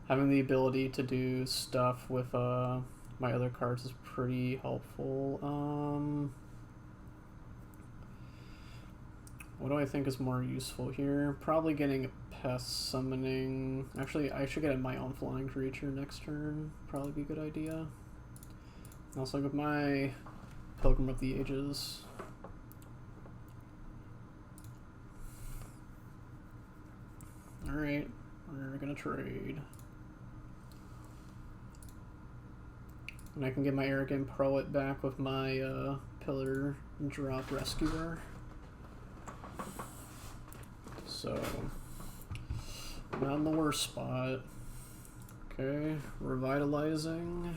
having the ability to do stuff with my other cards is pretty helpful. What do I think is more useful here? Probably getting a Pest Summoning. Actually, I should get my own flying creature next turn. Probably be a good idea. Also get my Pilgrim of the Ages. Alright, we're gonna trade. And I can get my Arrogant Poet back with my Pillar Drop Rescuer. So, not in the worst spot. Okay, Revitalizing.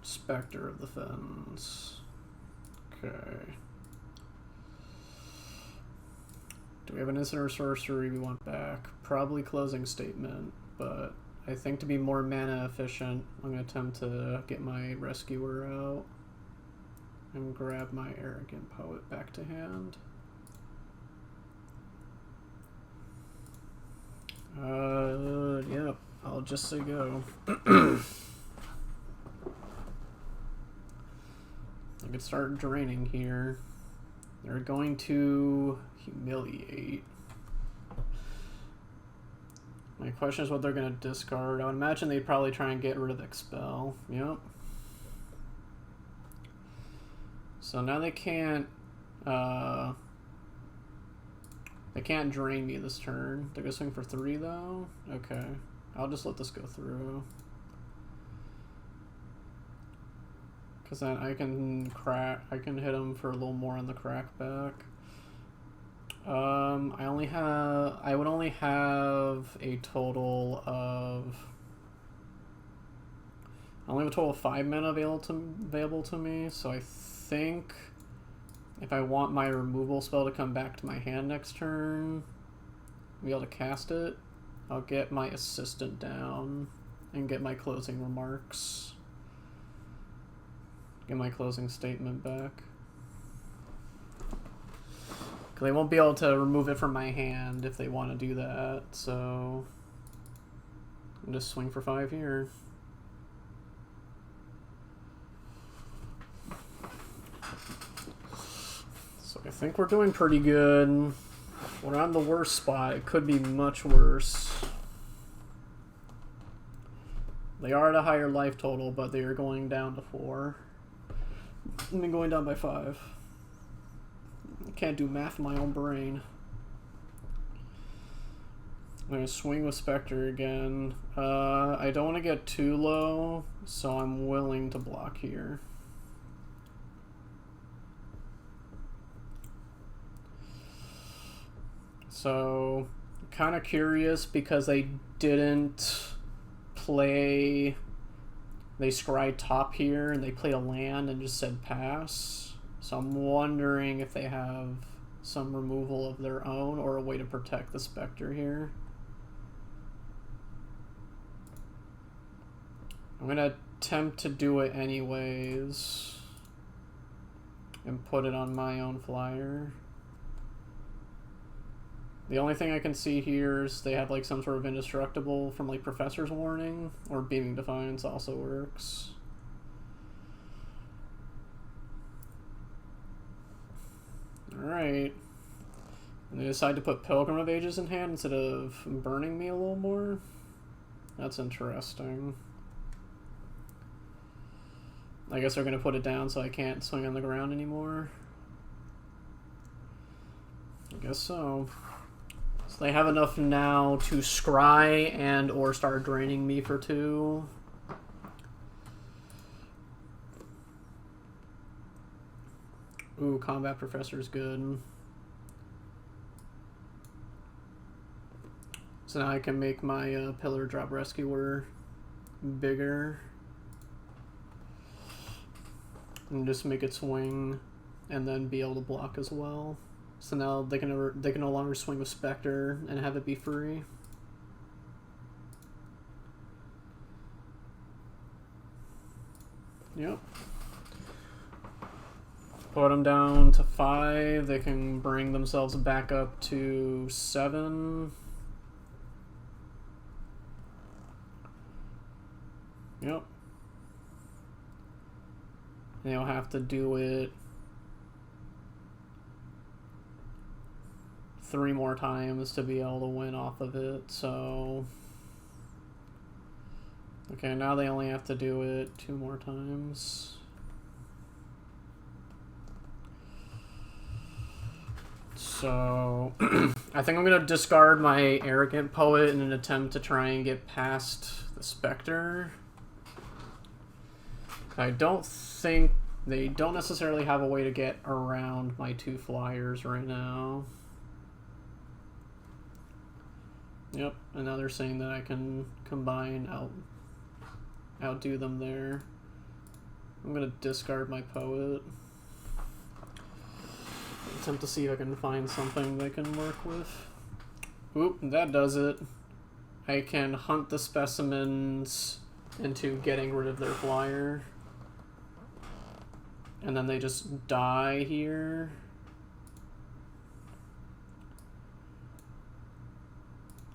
Spectre of the Fens. Okay. Do we have an instant or sorcery we want back? Probably Closing Statement, but I think to be more mana efficient, I'm going to attempt to get my Rescuer out and grab my Arrogant Poet back to hand. Yep, I'll just say go. I could start draining here. They're going to Humiliate. My question is what they're going to discard. I would imagine they'd probably try and get rid of Expel. Yep. So now they can't drain me this turn. They're going to swing for 3 though? Okay. I'll just let this go through. Because then I can hit them for a little more on the crackback. I would only have a total of 5 mana available to me, so I think if I want my removal spell to come back to my hand next turn, be able to cast it, I'll get my assistant down and get my closing remarks. Get my closing statement back. Because they won't be able to remove it from my hand if they want to do that, so I'll just swing for 5 here. So I think we're doing pretty good. We're on the worst spot. It could be much worse. They are at a higher life total, but they are going down to 4. And then going down by 5. I can't do math in my own brain. I'm going to swing with Spectre again. I don't want to get too low, so I'm willing to block here. So, kind of curious because they didn't play... They scryed top here and they played a land and just said pass. So I'm wondering if they have some removal of their own or a way to protect the Spectre here. I'm gonna attempt to do it anyways and put it on my own flyer. The only thing I can see here is they have like some sort of indestructible from like Professor's Warning, or Beaming Defiance also works. Alright. And they decide to put Pilgrim of Ages in hand instead of burning me a little more. That's interesting. I guess they're going to put it down so I can't swing on the ground anymore. I guess so. So they have enough now to scry and or start draining me for 2. Ooh, Combat Professor's good. So now I can make my Pillar Drop Rescuer bigger. And just make it swing and then be able to block as well. So now they can no longer swing with Spectre and have it be free. Yep. Put them down to 5. They can bring themselves back up to 7. Yep. They'll have to do it 3 more times to be able to win off of it, so... Okay, now they only have to do it 2 more times. So... I think I'm going to discard my Arrogant Poet in an attempt to try and get past the Spectre. I don't think they don't necessarily have a way to get around my 2 flyers right now. Yep, and now they're saying that I can combine, outdo them there. I'm gonna discard my Poet. Attempt to see if I can find something they can work with. Oop, that does it. I can hunt the specimens into getting rid of their flyer. And then they just die here.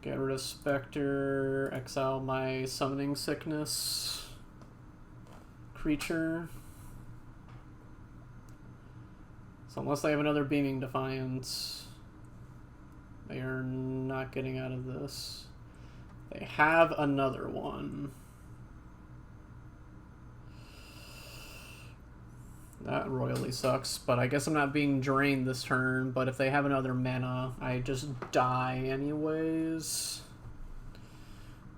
Get rid of Spectre, exile my Summoning Sickness creature. So unless they have another Beaming Defiance, they are not getting out of this. They have another one. That royally sucks, but I guess I'm not being drained this turn, but if they have another mana, I just die anyways.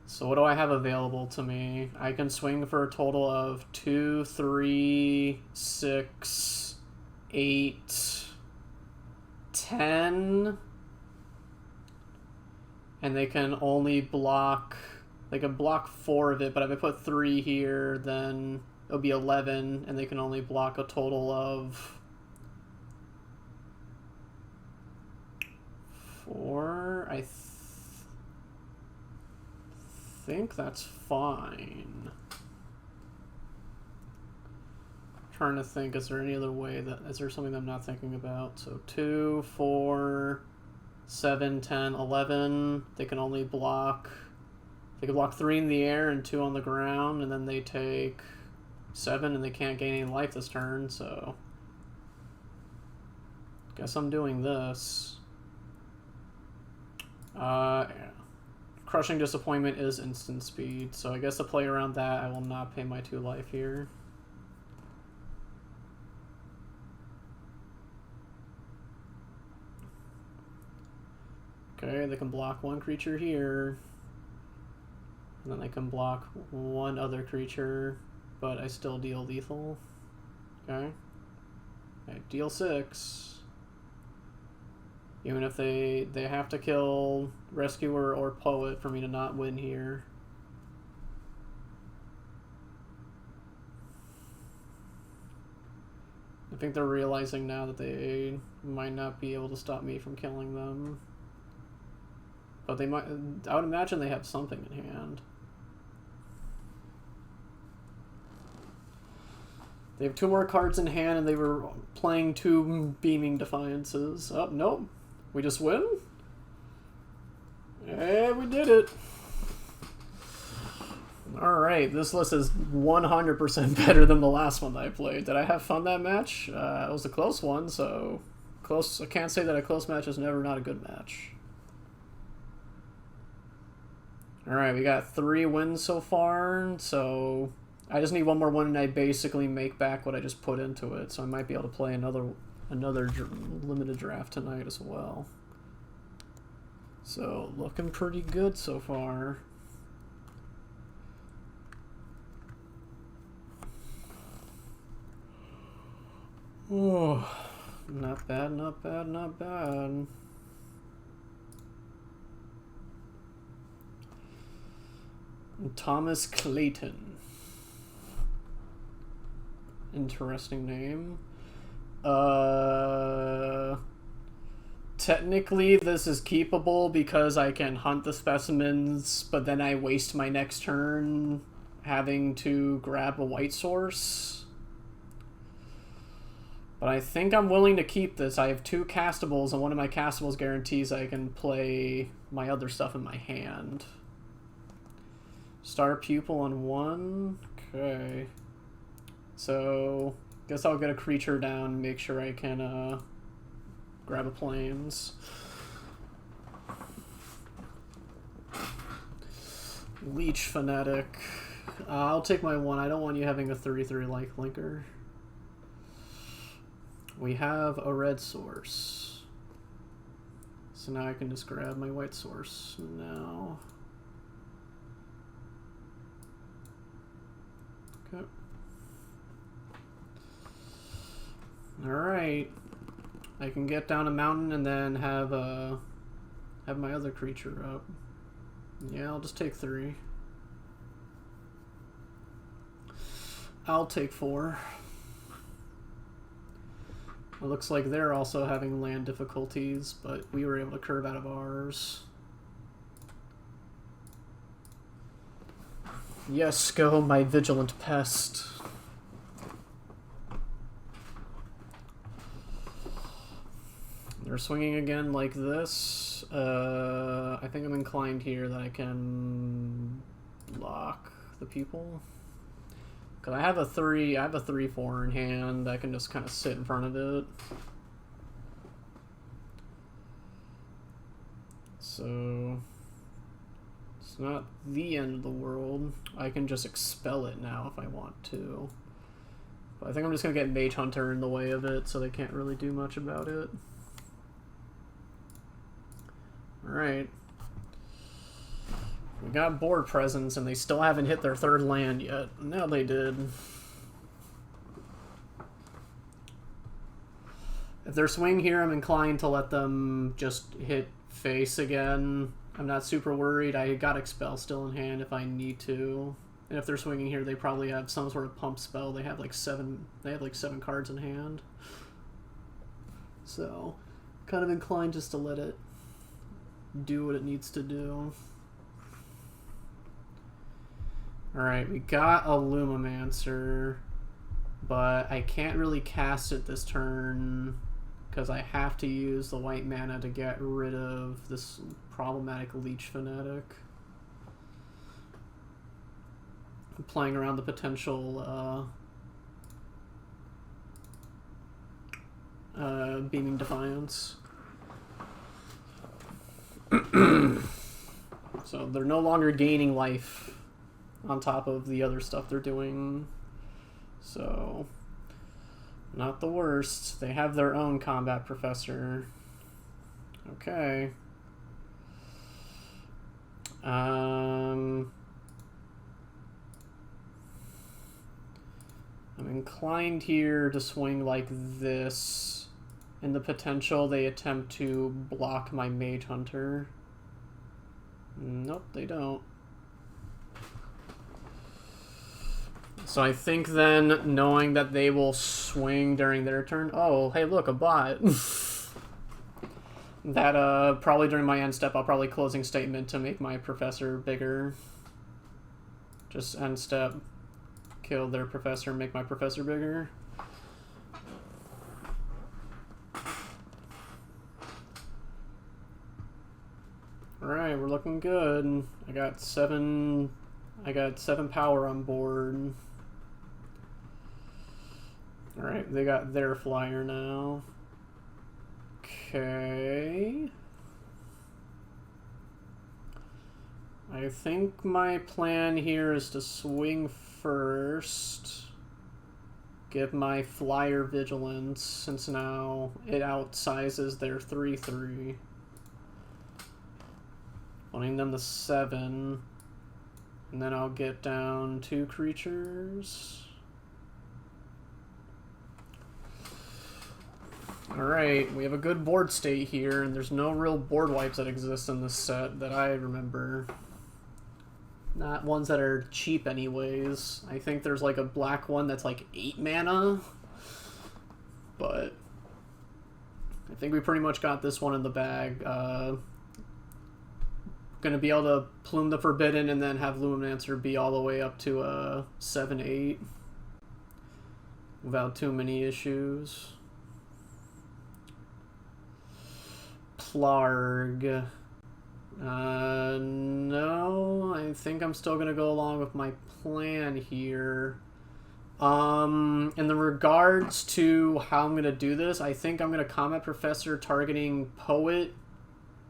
So what do I have available to me? I can swing for a total of 2, 3, 6, 8, 10. And they can only block... They can block 4 of it, but if I put 3 here, then... It'll be 11, and they can only block a total of 4. I think that's fine. I'm trying to think, is there any other way that... Is there something that I'm not thinking about? So 2, 4, 7, 10, 11. They can only block... They can block 3 in the air and 2 on the ground, and then they take... 7, and they can't gain any life this turn, so... Guess I'm doing this. Yeah. Crushing Disappointment is instant speed, so I guess to play around that, I will not pay my 2 life here. Okay, they can block 1 creature here. And then they can block 1 other creature. But I still deal lethal. Okay. I deal 6. Even if they have to kill Rescuer or Poet for me to not win here. I think they're realizing now that they might not be able to stop me from killing them. But they might... I would imagine they have something in hand. They have 2 more cards in hand, and they were playing 2 Beaming Defiances. Oh, nope. We just win? Yeah, we did it. Alright, this list is 100% better than the last one that I played. Did I have fun that match? It was a close one, so... I can't say that a close match is never not a good match. Alright, we got 3 wins so far, so... I just need 1 more win and I basically make back what I just put into it, so I might be able to play another limited draft tonight as well. So, looking pretty good so far. Oh, not bad, not bad, not bad. Thomas Clayton. Interesting name. Technically this is keepable because I can hunt the specimens, but then I waste my next turn having to grab a white source. But I think I'm willing to keep this. I have 2 castables, and one of my castables guarantees I can play my other stuff in my hand. Star Pupil on 1. Okay. So, guess I'll get a creature down and make sure I can grab a plains. Leech Fanatic. I'll take my 1. I don't want you having a 33 lifelinker. We have a red source. So now I can just grab my white source now. Okay. Alright. I can get down a mountain and then have my other creature up. Yeah, I'll just take 3. I'll take 4. It looks like they're also having land difficulties, but we were able to curve out of ours. Yes, go, my vigilant pest. They're swinging again like this. I think I'm inclined here that I can block the people. Because I have a 3/4 in hand that can just kind of sit in front of it. So it's not the end of the world. I can just expel it now if I want to. But I think I'm just going to get Mage Hunter in the way of it, so they can't really do much about it. Alright. We got board presence, and they still haven't hit their 3rd land yet. No, they did. If they're swinging here, I'm inclined to let them just hit face again. I'm not super worried. I got Expel still in hand if I need to. And if they're swinging here, they probably have some sort of pump spell. They have like 7 cards in hand. So, kind of inclined just to let it do what it needs to do. Alright, we got a Lumimancer, but I can't really cast it this turn because I have to use the white mana to get rid of this problematic Leech Fanatic. I'm playing around the potential Beaming Defiance. So they're no longer gaining life on top of the other stuff they're doing. So, not the worst. They have their own combat professor. Okay. I'm inclined here to swing like this. In the potential, they attempt to block my Mage Hunter. Nope, they don't. So I think then, knowing that they will swing during their turn... Oh, hey, look, a bot. That, probably during my end step, I'll probably closing statement to make my professor bigger. Just end step. kill their professor and make my professor bigger. Alright, we're looking good. I got seven power on board. Alright, they got their flyer now. Okay. I think my plan here is to swing first. Give my flyer vigilance, since now it outsizes their 3/3. Wanting them to 7. And then I'll get down 2 creatures. Alright, we have a good board state here, and there's no real board wipes that exist in this set that I remember. Not ones that are cheap anyways. I think there's like a black one that's like 8 mana. But I think we pretty much got this one in the bag. Gonna be able to Plume the Forbidden and then have Luminancer be all the way up to a 7/8 without too many issues. Plarg. No, I think I'm still gonna go along with my plan here. In the regards to how I'm gonna do this, I think I'm gonna Combat Professor targeting Poet,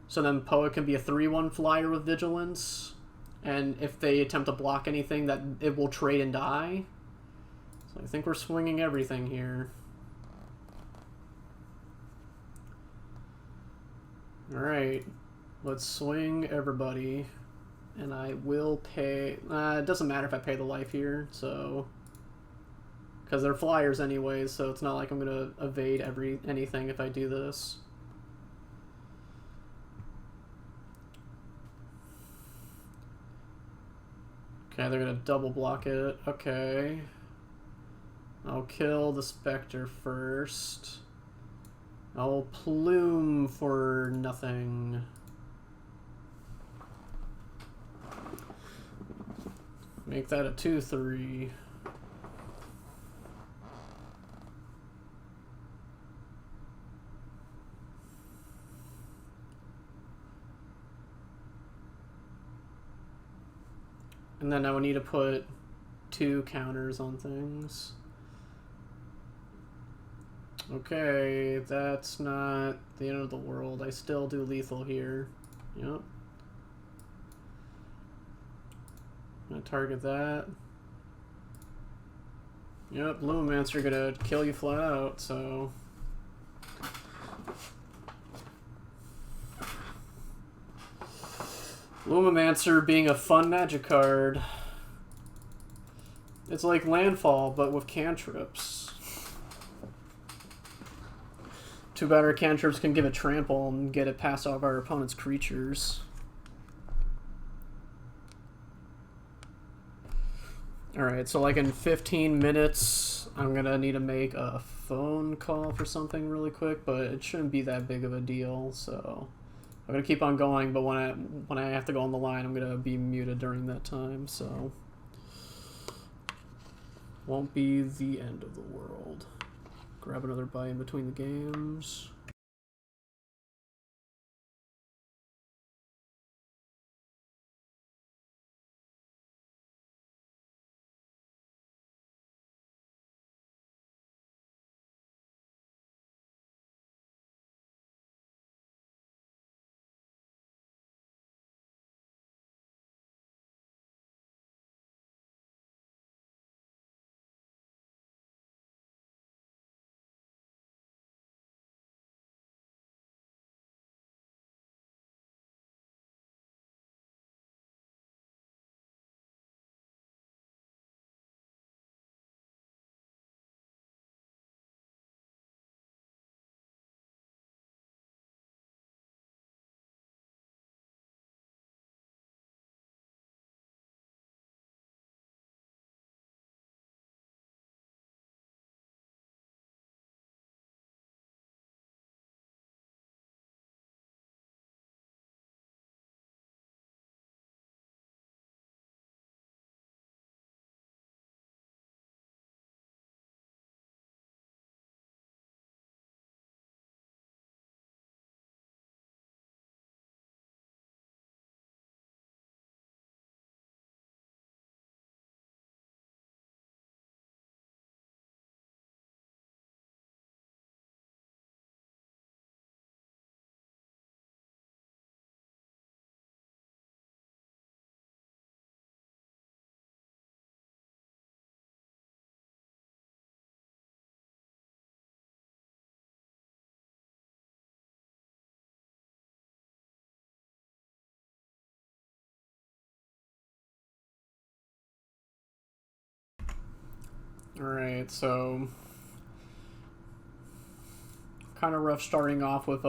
so then Poet can be a 3/1 flyer with Vigilance, and if they attempt to block anything, that it will trade and die. So I think we're swinging everything here. Alright. Let's swing everybody, and I will pay... it doesn't matter if I pay the life here, so... Because they're flyers anyways, so it's not like I'm going to evade anything if I do this. Okay, they're going to double block it. Okay. I'll kill the Spectre first. I'll Plume for nothing. Make that a 2/3. And then I would need to put 2 counters on things. Okay, that's not the end of the world. I still do lethal here. Yep. I'm gonna target that. Yep, Luminancer gonna kill you flat out, so... Luminancer being a fun magic card. It's like Landfall, but with cantrips. Too bad our cantrips can give it trample and get it past all of our opponent's creatures. Alright, so like in 15 minutes, I'm gonna need to make a phone call for something really quick, but it shouldn't be that big of a deal, so I'm gonna keep on going, but when I have to go on the line, I'm gonna be muted during that time, so won't be the end of the world. Grab another bite in between the games. Alright, so kind of rough starting off with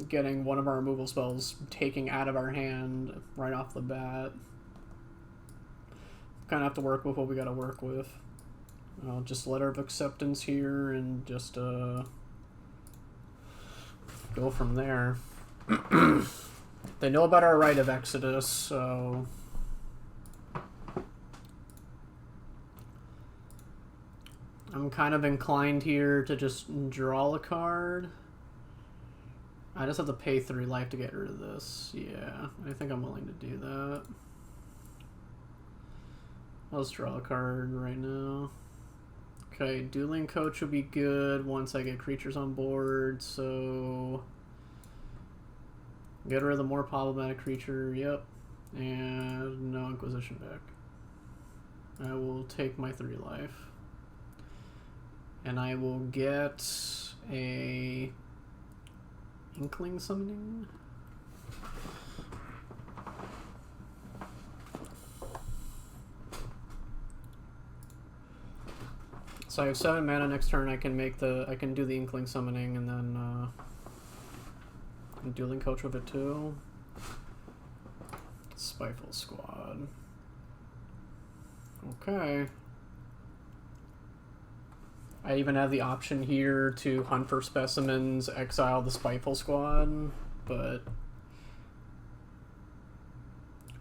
getting one of our removal spells taking out of our hand right off the bat. Kind of have to work with what we gotta work with. Just letter of acceptance here and just go from there. They know about our rite of exodus, so I'm kind of inclined here to just draw a card. I just have to pay 3 life to get rid of this. Yeah, I think I'm willing to do that. I'll just draw a card right now. Okay, Dueling Coach will be good once I get creatures on board, so get rid of the more problematic creature, yep. And no Inquisition back. I will take my 3 life. And I will get a Inkling Summoning. So I have 7 mana next turn. I can do the Inkling Summoning and then Dueling Coach with it too. Spiteful Squad. Okay. I even have the option here to hunt for specimens, exile the Spiteful Squad, but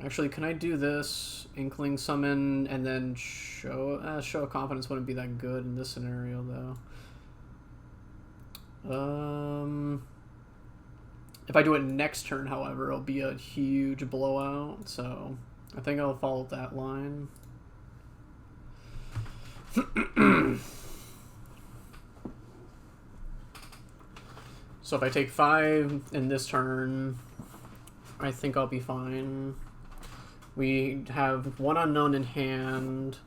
actually, can I do this? Inkling Summon and then Show of Confidence wouldn't be that good in this scenario, though. If I do it next turn, however, it'll be a huge blowout, so I think I'll follow that line. So if I take 5 in this turn, I think I'll be fine. We have 1 unknown in hand.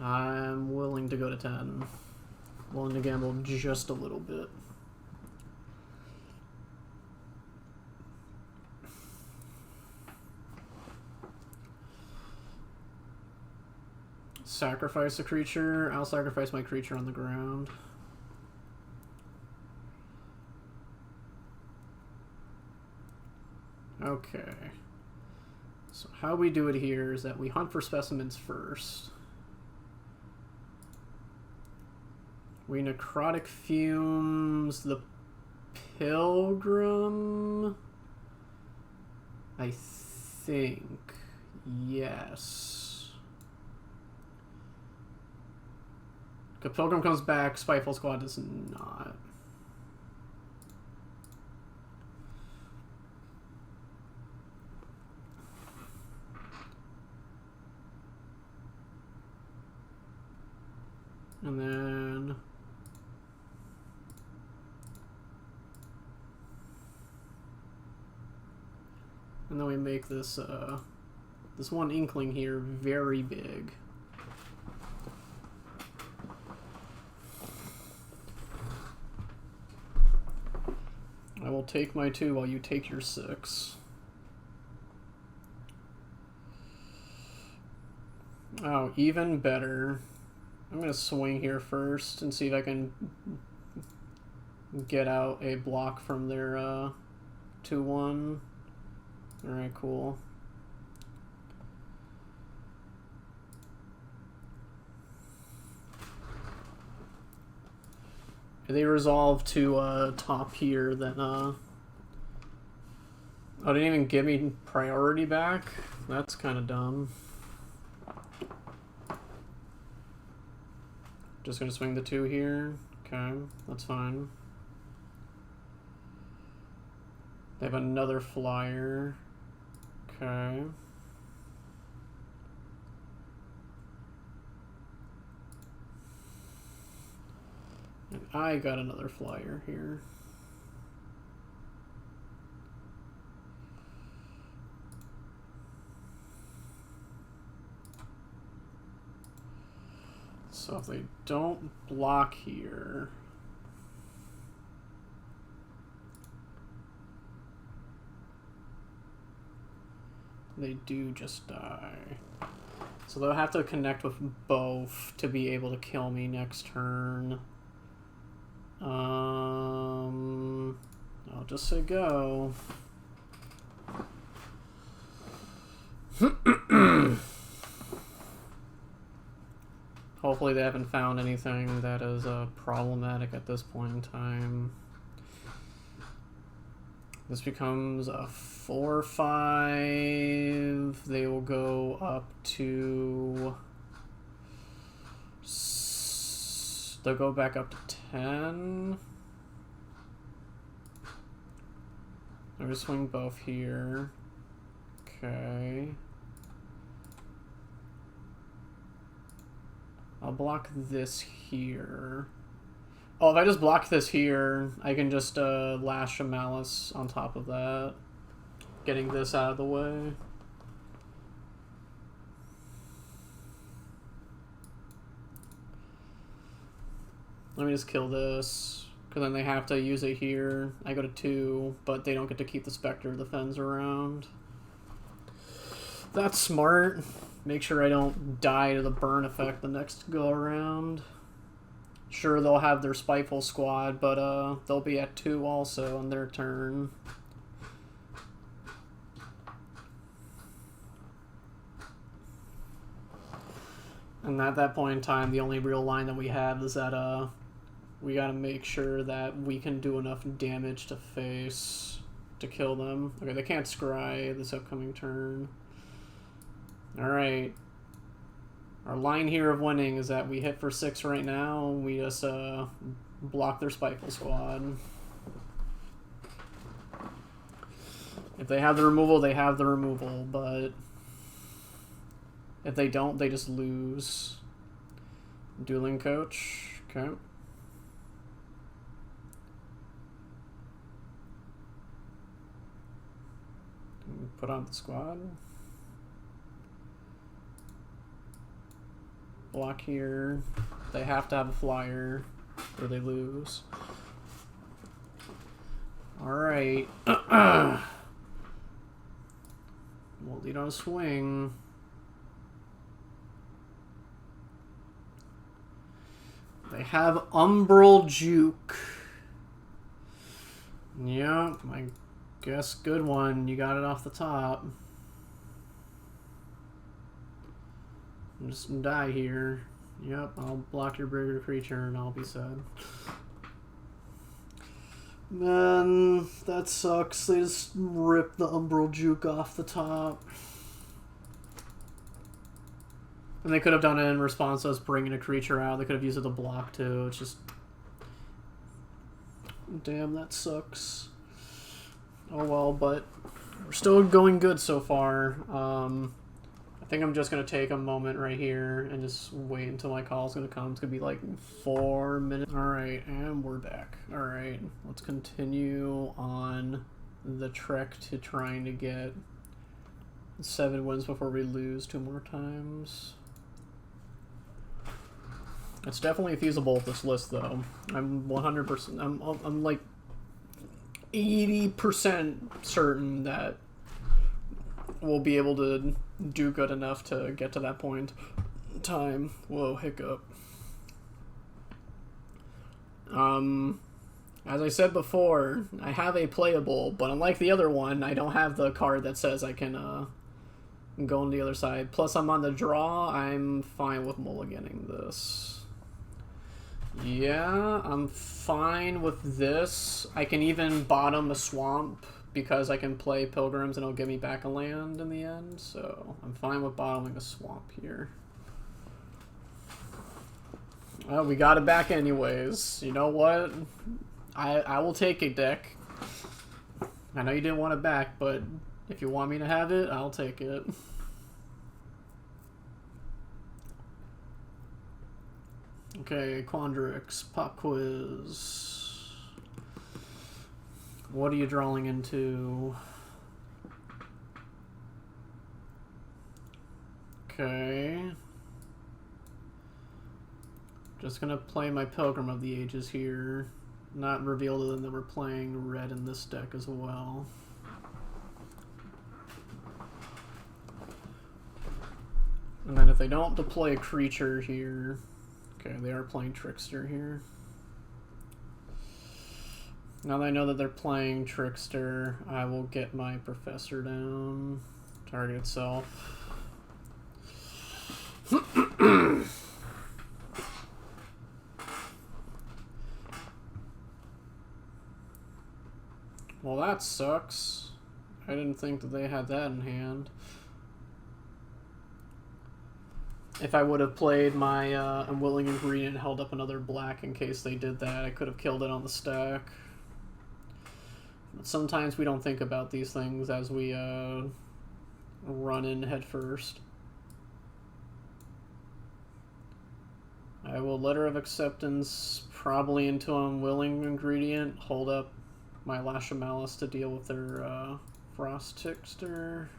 I'm willing to go to 10. Willing to gamble just a little bit. Sacrifice a creature. I'll sacrifice my creature on the ground. Okay. So how we do it here is that we hunt for specimens first. We Necrotic Fumes the Pilgrim. I think. Yes. The Pilgrim comes back, Spiteful Squad does not. And then we make this this one Inkling here very big. I will take my 2 while you take your 6. Oh, even better. I'm going to swing here first and see if I can get out a block from their 2-1. Alright, cool. If they resolve to top here, then oh, they didn't even give me priority back? That's kind of dumb. Just gonna swing the 2 here. Okay, that's fine. They have another flyer. Okay. And I got another flyer here. So if they don't block here, they do just die. So they'll have to connect with both to be able to kill me next turn. I'll just say go. Hopefully they haven't found anything that is problematic at this point in time. This becomes a 4/5. They will go up to... They'll go back up to 10. I'm gonna swing both here. Okay. I'll block this here. Oh, if I just block this here, I can just lash a Malice on top of that. Getting this out of the way. Let me just kill this, because then they have to use it here. I go to 2, but they don't get to keep the Spectre of the Fens around. That's smart. Make sure I don't die to the burn effect the next go around. Sure, they'll have their Spiteful Squad, but they'll be at 2 also on their turn. And at that point in time, the only real line that we have is that we gotta make sure that we can do enough damage to face to kill them. Okay, they can't scry this upcoming turn. Alright. Our line here of winning is that we hit for 6 right now. We just block their Spiteful Squad. If they have the removal, they have the removal, but if they don't, they just lose. Dueling Coach. Okay. Put on the squad. Block here. They have to have a flyer or they lose. Alright. We'll lead on a swing. They have Umbral Juke. Yep, I guess good one. You got it off the top. Just die here. Yep, I'll block your Brigadier Creature and I'll be sad. Man, that sucks. They just ripped the Umbral Juke off the top. And they could have done it in response to us bringing a creature out. They could have used it to block too. It's just... Damn, that sucks. Oh well, but we're still going good so far. I think I'm just going to take a moment right here and just wait until my call's going to come. It's going to be like 4 minutes. Alright, and we're back. Alright, let's continue on the trek to trying to get 7 wins before we lose 2 more times. It's definitely feasible with this list, though. I'm 100%... I'm like 80% certain that we'll be able to do good enough to get to that point in time. Whoa, hiccup. As I said before, I have a playable, but unlike the other one, I don't have the card that says I can go on the other side. Plus, I'm on the draw. I'm fine with mulliganing this. Yeah, I'm fine with this. I can even bottom a swamp because I can play Pilgrims and it'll give me back a land in the end. So I'm fine with bottoming a swamp here. Well, we got it back anyways. You know what? I will take it, deck. I know you didn't want it back, but if you want me to have it, I'll take it. Okay, Quandrix, pop quiz. What are you drawing into? Okay. Just gonna play my Pilgrim of the Ages here. Not reveal to them that we're playing red in this deck as well. And then if they don't deploy a creature here... Okay, they are playing Trickster here. Now that I know that they're playing Trickster, I will get my Professor down. Target itself. Well, that sucks. I didn't think that they had that in hand. If I would have played my Unwilling Ingredient and held up another black in case they did that, I could have killed it on the stack. But sometimes we don't think about these things as we run in head first. I will Letter of Acceptance probably into Unwilling Ingredient, hold up my Lash of Malice to deal with their Frost Trickster.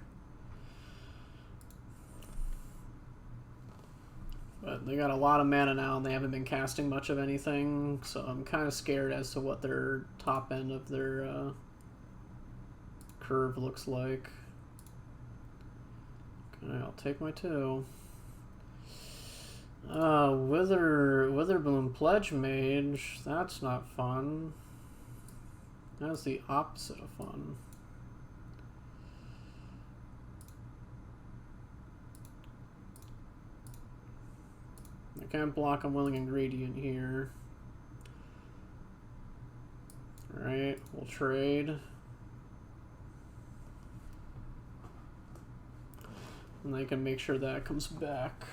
But they got a lot of mana now and they haven't been casting much of anything, so I'm kind of scared as to what their top end of their curve looks like. Okay, I'll take my 2. Witherbloom Pledge Mage, that's not fun. That's the opposite of fun. I can't block Unwilling Ingredient here. Alright, we'll trade. And I can make sure that comes back.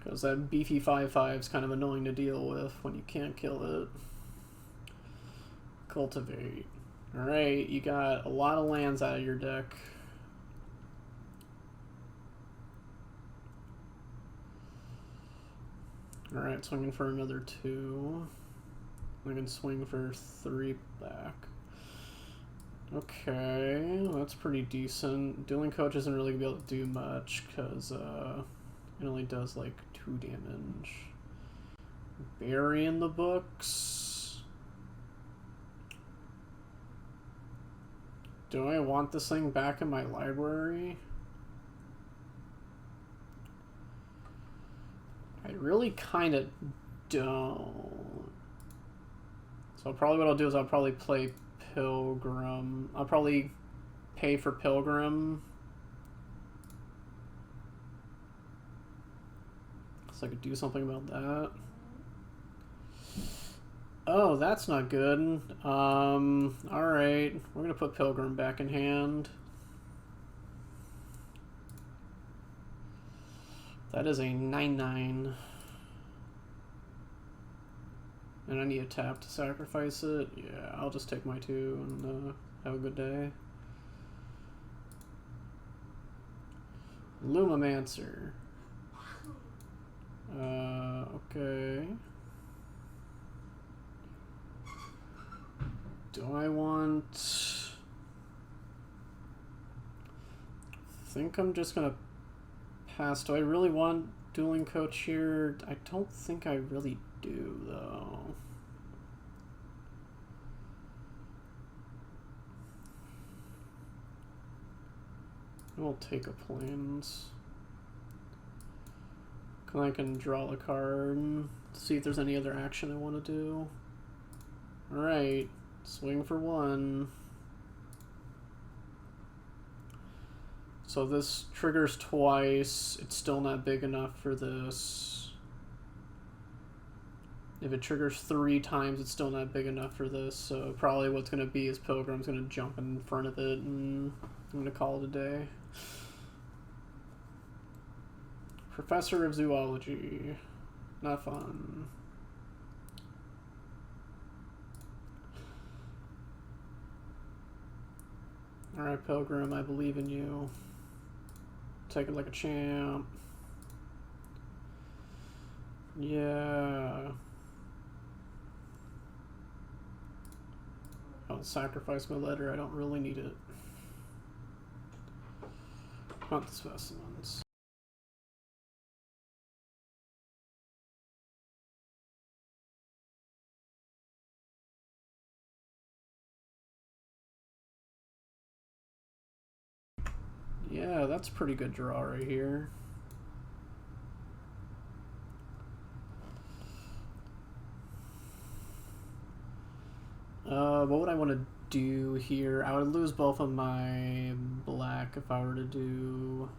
Because that beefy 5/5 is kind of annoying to deal with when you can't kill it. Cultivate. Alright, you got a lot of lands out of your deck. Alright, swinging for another 2. I can swing for 3 back. Okay, that's pretty decent. Dueling Coach isn't really going to be able to do much because it only does like 2 damage. Bury in the books. Do I want this thing back in my library? I really kind of don't. So probably what I'll do is I'll probably play Pilgrim. I'll probably pay for Pilgrim. So I could do something about that. Oh, that's not good. Alright. We're gonna put Pilgrim back in hand. That is a 9/9. And I need a tap to sacrifice it. Yeah, I'll just take my 2 and have a good day. Lumamancer. Okay. Do I want... I think I'm just gonna pass. Do I really want Dueling Coach here? I don't think I really do, though. We'll take a Plains. I can draw a card, see if there's any other action I want to do. Alright, swing for 1. So this triggers twice, it's still not big enough for this. If it triggers 3 times, it's still not big enough for this, so probably what's going to be is Pilgrim's going to jump in front of it, and I'm going to call it a day. Professor of Zoology. Not fun. Alright, Pilgrim, I believe in you. Take it like a champ. Yeah. I'll sacrifice my letter, I don't really need it. Want the specimens. Yeah, that's a pretty good draw right here. What would I want to do here? I would lose both of my black if I were to do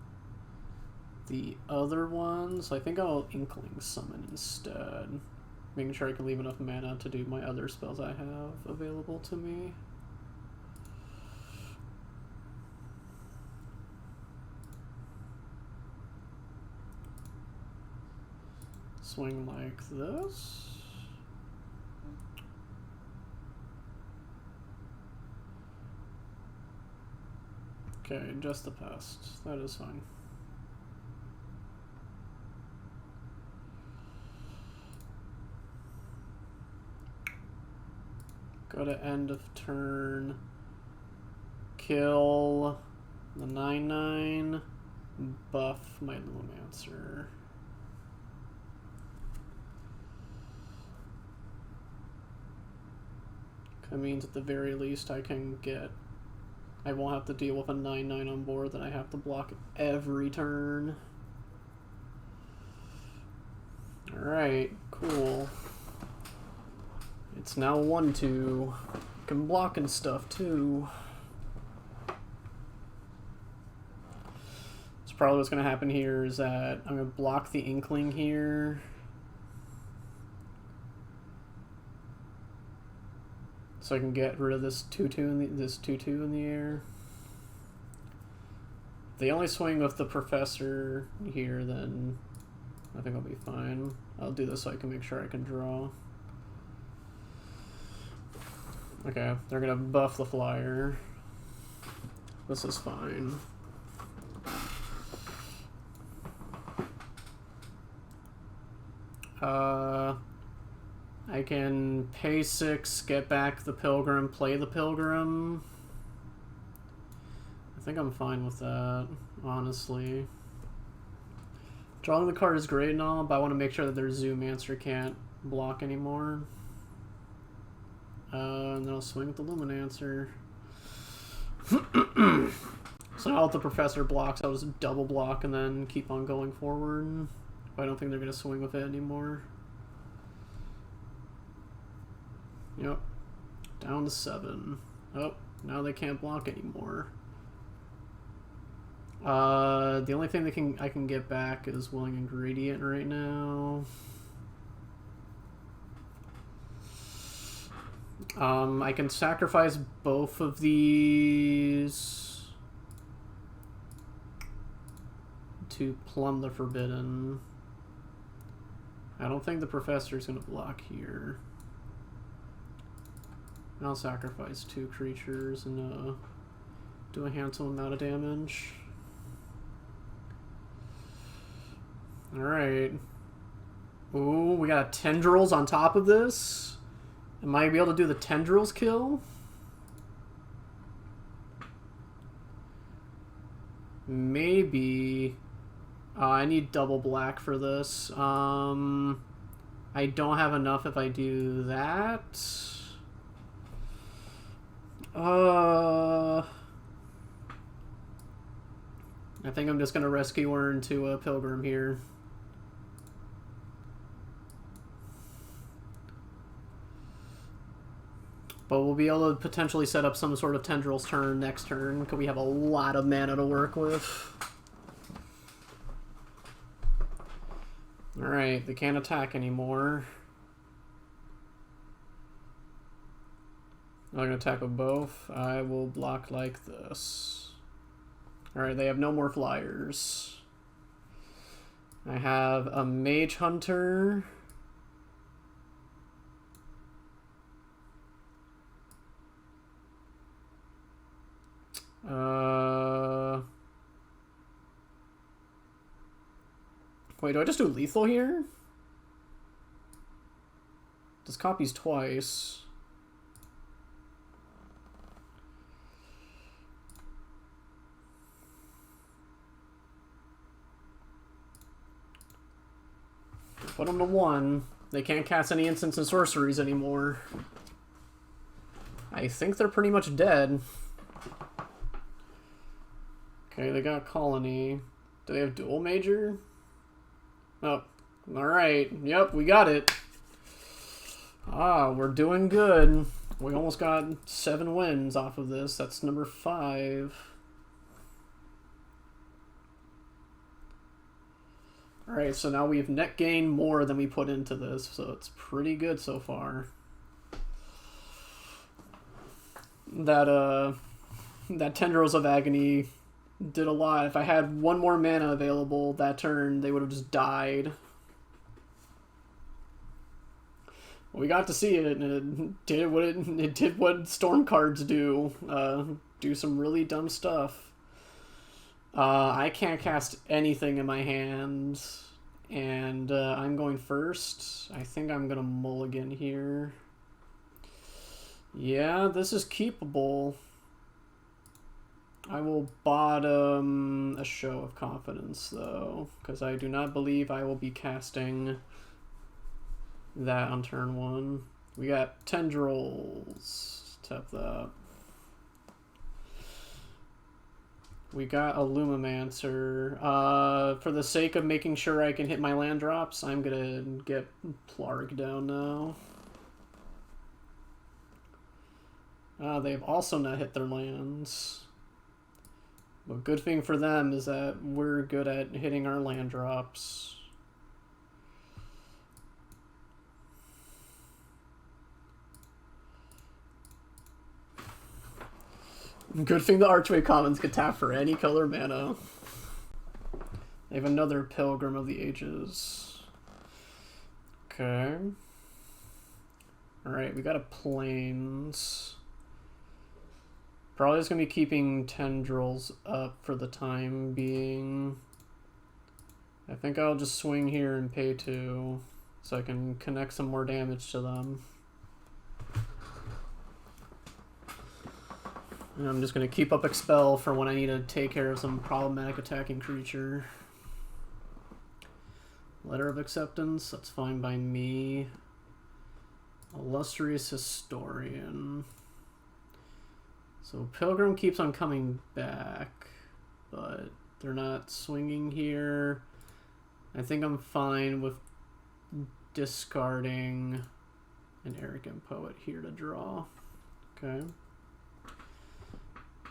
the other ones. I think I'll Inkling Summon instead. Making sure I can leave enough mana to do my other spells I have available to me. Swing like this. Okay, just the pest. That is fine. Go to end of turn. Kill the 9/9. Buff my Lumancer. That means at the very least I won't have to deal with a 9/9 on board that I have to block every turn. Alright, cool. It's now 1/2. Can block and stuff too. So probably what's going to happen here is that I'm going to block the Inkling here. So I can get rid of this 2/2 in the air. If they only swing with the Professor here, then I think I'll be fine. I'll do this so I can make sure I can draw. Okay, they're gonna buff the flyer. This is fine. I can pay 6, get back the Pilgrim, play the Pilgrim. I think I'm fine with that, honestly. Drawing the card is great and all, but I want to make sure that their Zoomancer can't block anymore. And then I'll swing with the Luminancer. So now if the Professor blocks, I'll just double block and then keep on going forward. I don't think they're going to swing with it anymore. Yep. Down to 7. Oh, now they can't block anymore. The only thing I can get back is Willing Ingredient right now. I can sacrifice both of these to Plumb the Forbidden. I don't think the Professor's going to block here. I'll sacrifice 2 creatures and do a handsome amount of damage. Alright. Ooh, we got Tendrils on top of this. Am I be able to do the Tendrils kill? Maybe. I need double black for this. I don't have enough if I do that. I think I'm just going to rescue her into a Pilgrim here. But we'll be able to potentially set up some sort of Tendrils turn next turn, because we have a lot of mana to work with. Alright, they can't attack anymore. I'm going to attack with both. I will block like this. Alright, they have no more flyers. I have a Mage Hunter. Wait, do I just do lethal here? This copies twice. Put them to 1. They can't cast any instants and sorceries anymore. I think they're pretty much dead. Okay, they got Colony. Do they have Dual Major? Oh, alright. Yep, we got it. Ah, we're doing good. We almost got 7 wins off of this. That's number 5. Alright, so now we've net gained more than we put into this, so it's pretty good so far. That Tendrils of Agony did a lot. If I had 1 more mana available that turn, they would have just died. We got to see it, and it did what Storm cards do. Do some really dumb stuff. I can't cast anything in my hand, and I'm going first. I think I'm gonna mulligan here. Yeah, this is keepable. I will bottom a Show of Confidence, though, because I do not believe I will be casting that on turn 1. We got Tendrils. Tap that. We got a Lumimancer. For the sake of making sure I can hit my land drops, I'm gonna get Plarg down now. They've also not hit their lands. But good thing for them is that we're good at hitting our land drops. Good thing the Archway Commons could tap for any color mana. They have another Pilgrim of the Ages. Okay. Alright, we got a Plains. Probably just going to be keeping Tendrils up for the time being. I think I'll just swing here and pay 2 so I can connect some more damage to them. And I'm just going to keep up Expel for when I need to take care of some problematic attacking creature. Letter of Acceptance, that's fine by me. Illustrious Historian. So Pilgrim keeps on coming back, but they're not swinging here. I think I'm fine with discarding an Arrogant Poet here to draw. Okay.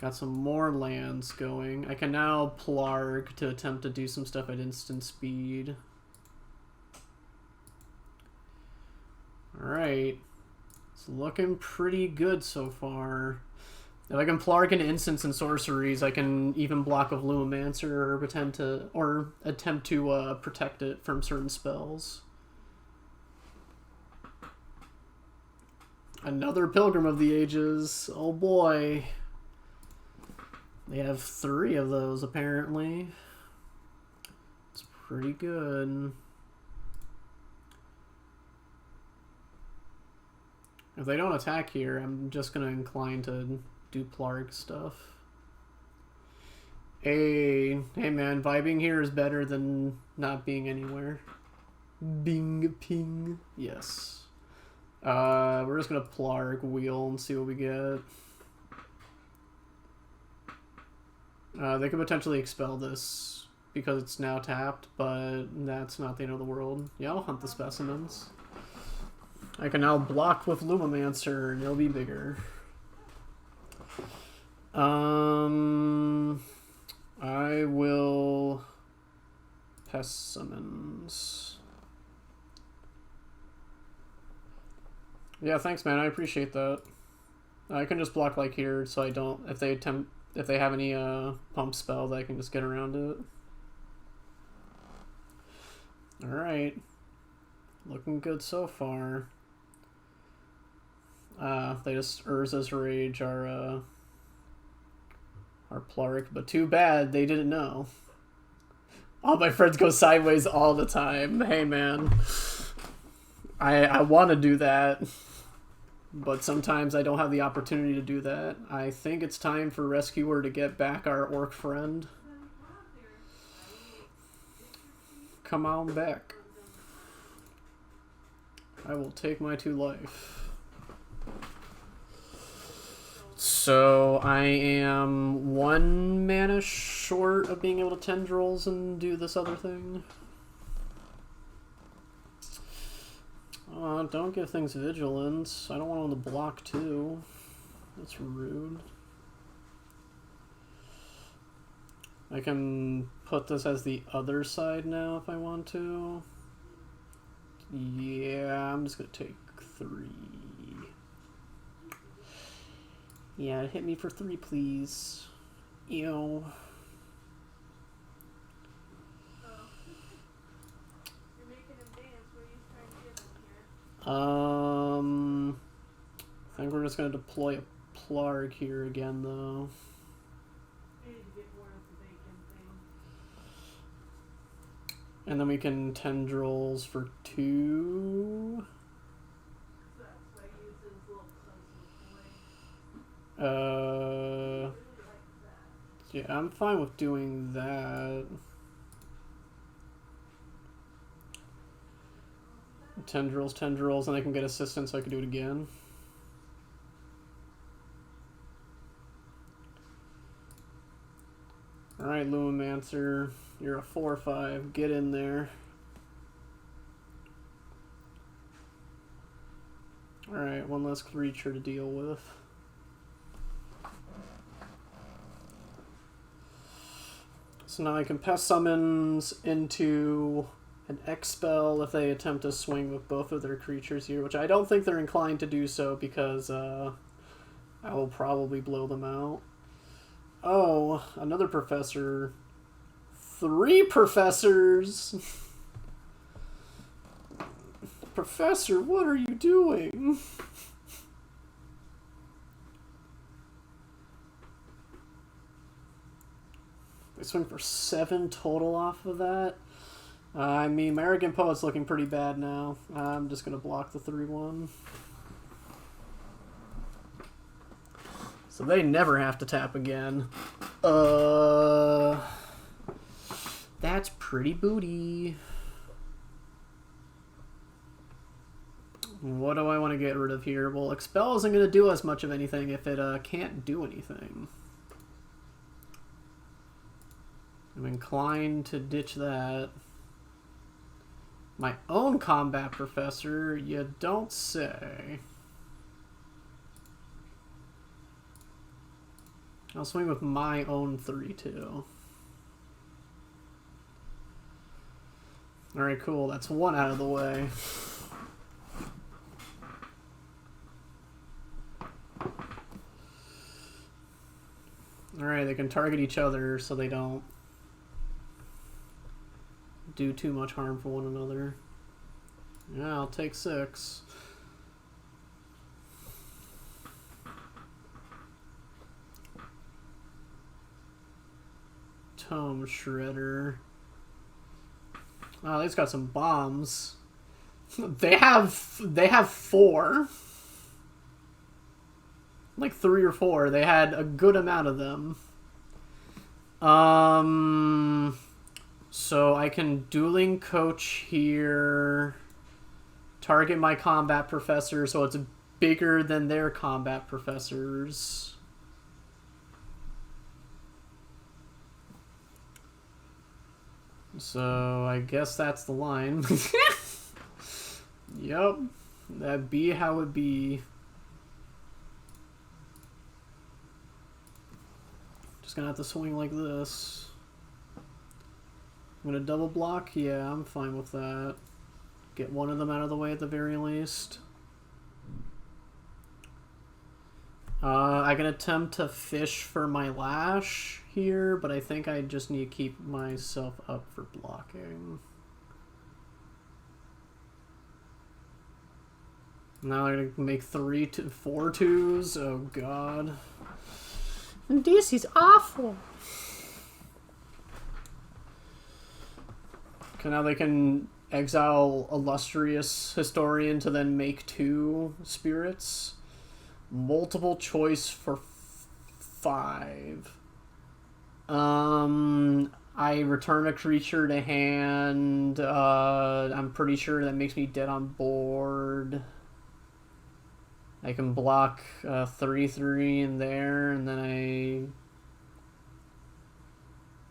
Got some more lands going. I can now Plarg to attempt to do some stuff at instant speed. Alright. It's looking pretty good so far. If I can Plarg into instants and sorceries, I can even block with Lumimancer or attempt to protect it from certain spells. Another Pilgrim of the Ages. Oh boy. They have 3 of those, apparently. It's pretty good. If they don't attack here, I'm just going to incline to do Plarg stuff. Hey man, vibing here is better than not being anywhere. Bing, ping. Yes. We're just going to Plarg wheel and see what we get. They could potentially expel this because it's now tapped, but that's not the end of the world. Yeah, I'll hunt the specimens. I can now block with Lumimancer and it'll be bigger. I will Pest Summons. Yeah, thanks man, I appreciate that. I can just block like here so I don't, if they have any pump spells, I can just get around it. Alright. Looking good so far. They just Urza's Rage our Plarg, but too bad they didn't know. All my friends go sideways all the time. Hey man. I want to do that. But sometimes I don't have the opportunity to do that. I think it's time for Rescuer to get back our orc friend. Come on back. I will take my 2 life. So I am 1 mana short of being able to tendrils and do this other thing. Don't give things vigilance. I don't want them to block too. That's rude. I can put this as the other side now if I want to. Yeah, I'm just gonna take 3. Yeah, hit me for 3, please. Ew. I think we're just going to deploy a Plarg here again, though. And then we can tendrils for 2. Yeah, I'm fine with doing that. Tendrils, and I can get assistance so I can do it again. Alright, Lumimancer, you're a 4/5. Get in there. Alright, one less creature to deal with. So now I can pass summons into an X-Spell if they attempt to swing with both of their creatures here, which I don't think they're inclined to do so because I will probably blow them out. Oh, another professor. 3 professors! Professor, what are you doing? They swing for 7 total off of that. I mean, my Arrogant Poet's looking pretty bad now. I'm just going to block the 3/1. So they never have to tap again. That's pretty booty. What do I want to get rid of here? Well, Expel isn't going to do as much of anything if it can't do anything. I'm inclined to ditch that. My own Combat Professor? You don't say. I'll swing with my own 3/2. Alright, cool. That's 1 out of the way. Alright, they can target each other so they don't do too much harm for one another. Yeah, I'll take 6. Tome Shredder. Oh, they've got some bombs. They have 4. Like 3 or 4. They had a good amount of them. So I can Dueling Coach here. Target my Combat Professor so it's bigger than their Combat Professors. So I guess that's the line. Yep. That be how it be. Just gonna have to swing like this. I'm gonna double block? Yeah, I'm fine with that. Get one of them out of the way at the very least. I can attempt to fish for my Lash here, but I think I just need to keep myself up for blocking. Now I'm gonna make 4 twos. Oh god. This is awful. Okay, now they can exile Illustrious Historian to then make 2 spirits. Multiple choice for 5. I return a creature to hand. I'm pretty sure that makes me dead on board. I can block 3/3 in there, and then I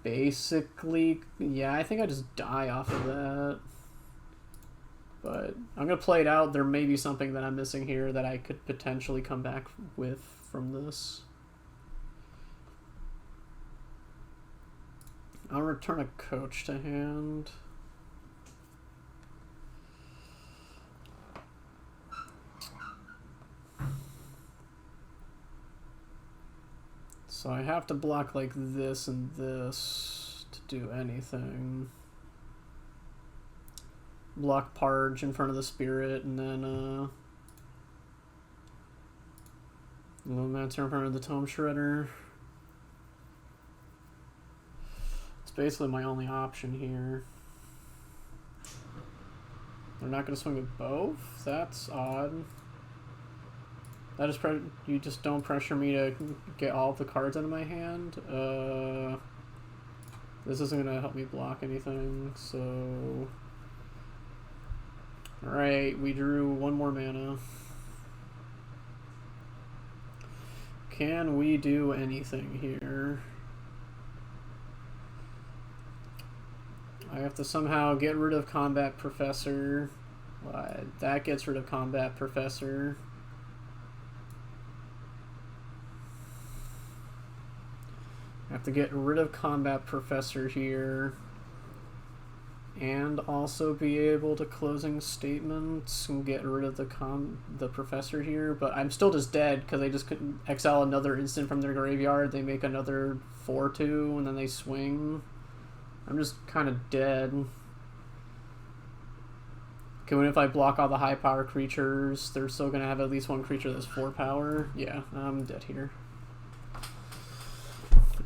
basically, yeah, I think I just die off of that. But I'm going to play it out. There may be something that I'm missing here that I could potentially come back with from this. I'll return a coach to hand. So I have to block like this and this to do anything. Block Parge in front of the Spirit, and then Illuminator in front of the Tome Shredder. It's basically my only option here. They're not going to swing with both? That's odd. That is you just don't pressure me to get all of the cards out of my hand. This isn't going to help me block anything, so... Alright, we drew one more mana. Can we do anything here? I have to somehow get rid of Combat Professor. That gets rid of Combat Professor. I have to get rid of Combat Professor here. And also be able to closing statements and get rid of the Professor here. But I'm still just dead because they just couldn't exile another instant from their graveyard. They make another 4/2 and then they swing. I'm just kind of dead. Okay, what if I block all the high power creatures? They're still going to have at least one creature that's 4 power. Yeah, I'm dead here.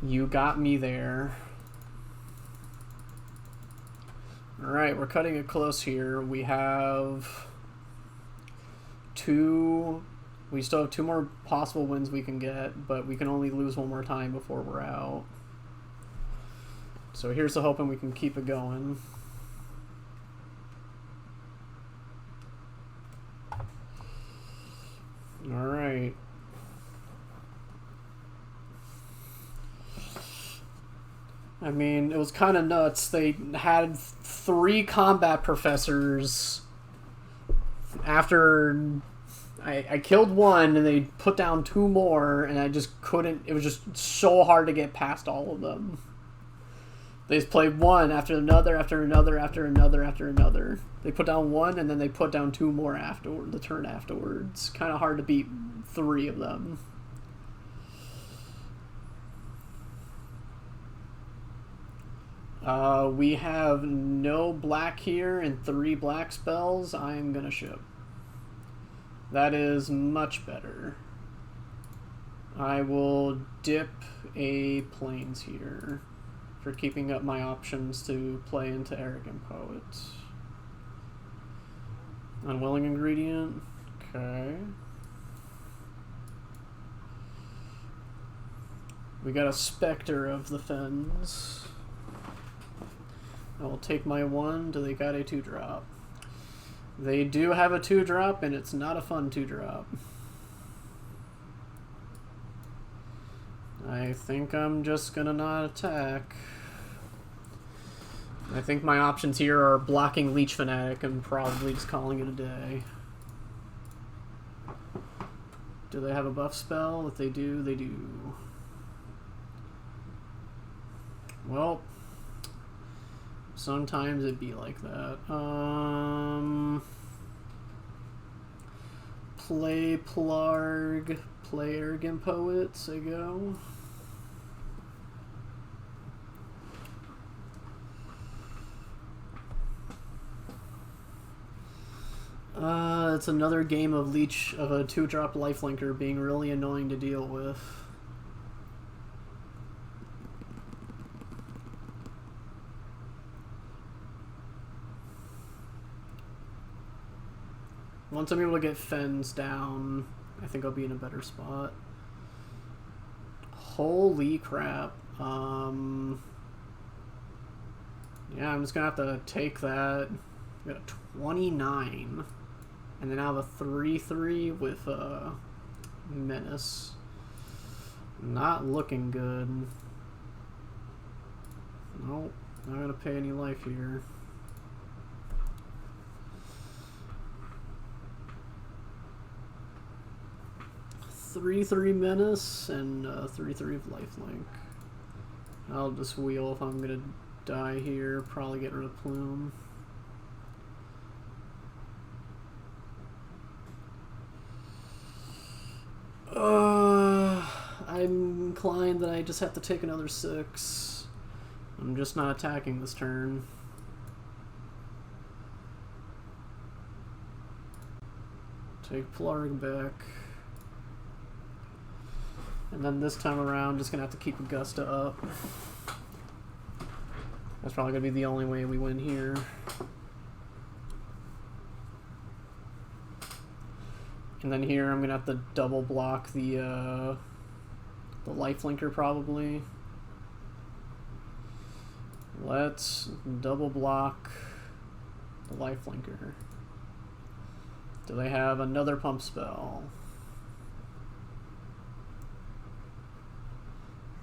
You got me there. Alright, we're cutting it close here. We have we still have 2 more possible wins we can get, but we can only lose one more time before we're out. So here's the hoping we can keep it going. Alright. I mean, it was kind of nuts. They had 3 combat professors after I killed one, and they put down 2 more, and I just couldn't. It was just so hard to get past all of them. They just played one after another, after another, after another, after another. They put down 1, and then they put down 2 more afterward. The turn afterwards. Kind of hard to beat 3 of them. We have no black here and 3 black spells. I'm gonna ship. That is much better. I will dip a Plains here for keeping up my options to play into Arrogant Poet. Unwilling Ingredient. Okay. We got a Spectre of the Fens. I will take my 1. Do they got a 2-drop? They do have a 2-drop, and it's not a fun 2-drop. I think I'm just gonna not attack. I think my options here are blocking Leech Fanatic and probably just calling it a day. Do they have a buff spell? If they do, they do. Well, sometimes it'd be like that. Play Plarg, play Arrogant Poets, I go. It's another game of Leech, of a 2-drop lifelinker being really annoying to deal with. Once I'm able to get Fens down, I think I'll be in a better spot. Holy crap. Yeah, I'm just gonna have to take that. We got a 29. And then now the 3/3 with Menace. Not looking good. Nope, not gonna pay any life here. Three Menace and 3/3 of lifelink. I'll just wheel if I'm gonna die here. Probably get rid of Plume. I'm inclined that I just have to take another 6. I'm just not attacking this turn. Take Plarg back. And then this time around, just gonna have to keep Augusta up. That's probably gonna be the only way we win here. And then here, I'm gonna have to double block the lifelinker probably. Let's double block the lifelinker. Do they have another pump spell?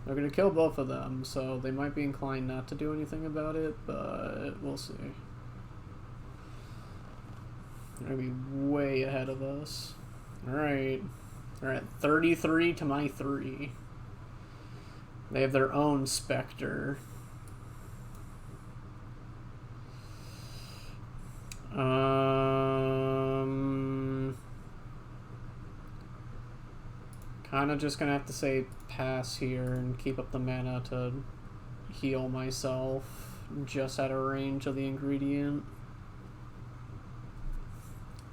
They're gonna kill both of them, so they might be inclined not to do anything about it, but we'll see. They're gonna be way ahead of us. Alright. They're at 33 to my 3. They have their own Spectre. Kind of just gonna have to say pass here and keep up the mana to heal myself just out of range of the ingredient.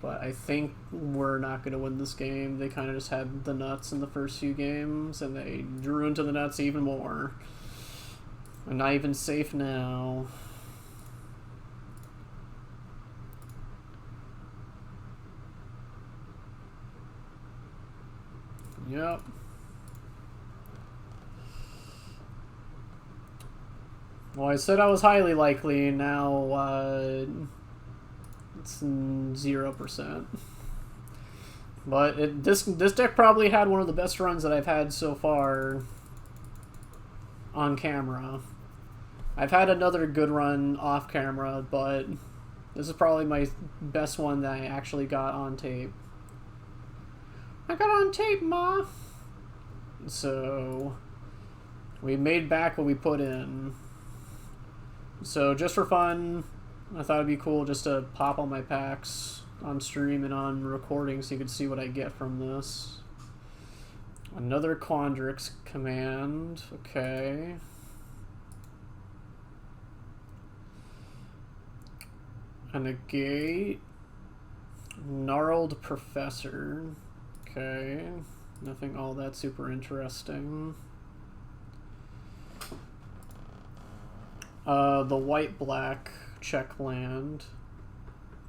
But I think we're not going to win this game. They kind of just had the nuts in the first few games, and they drew into the nuts even more. I'm not even safe now. Yep. Well, I said I was highly likely, now it's 0%. But this deck probably had one of the best runs that I've had so far on camera. I've had another good run off camera, but this is probably my best one that I actually got on tape. I got on tape, Ma! So, we made back what we put in. So, just for fun, I thought it'd be cool just to pop all my packs on stream and on recording so you could see what I get from this. Another Quandrix command, okay. A negate. Gnarled Professor. Okay. Nothing all that super interesting. The white-black check land.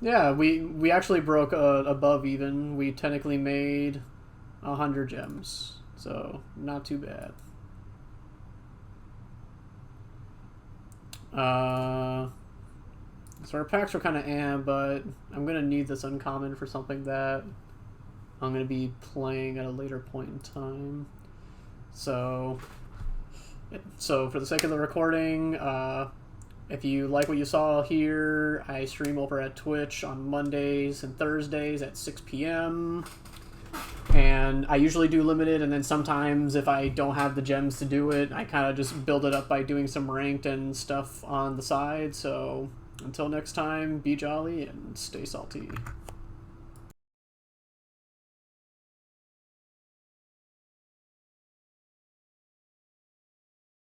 Yeah, we actually broke above even. We technically made 100 gems. So, not too bad. So our packs were kind of but I'm going to need this uncommon for something that I'm going to be playing at a later point in time. So for the sake of the recording, if you like what you saw here, I stream over at Twitch on Mondays and Thursdays at 6 p.m. And I usually do limited, and then sometimes if I don't have the gems to do it, I kind of just build it up by doing some ranked and stuff on the side. So until next time, be jolly and stay salty.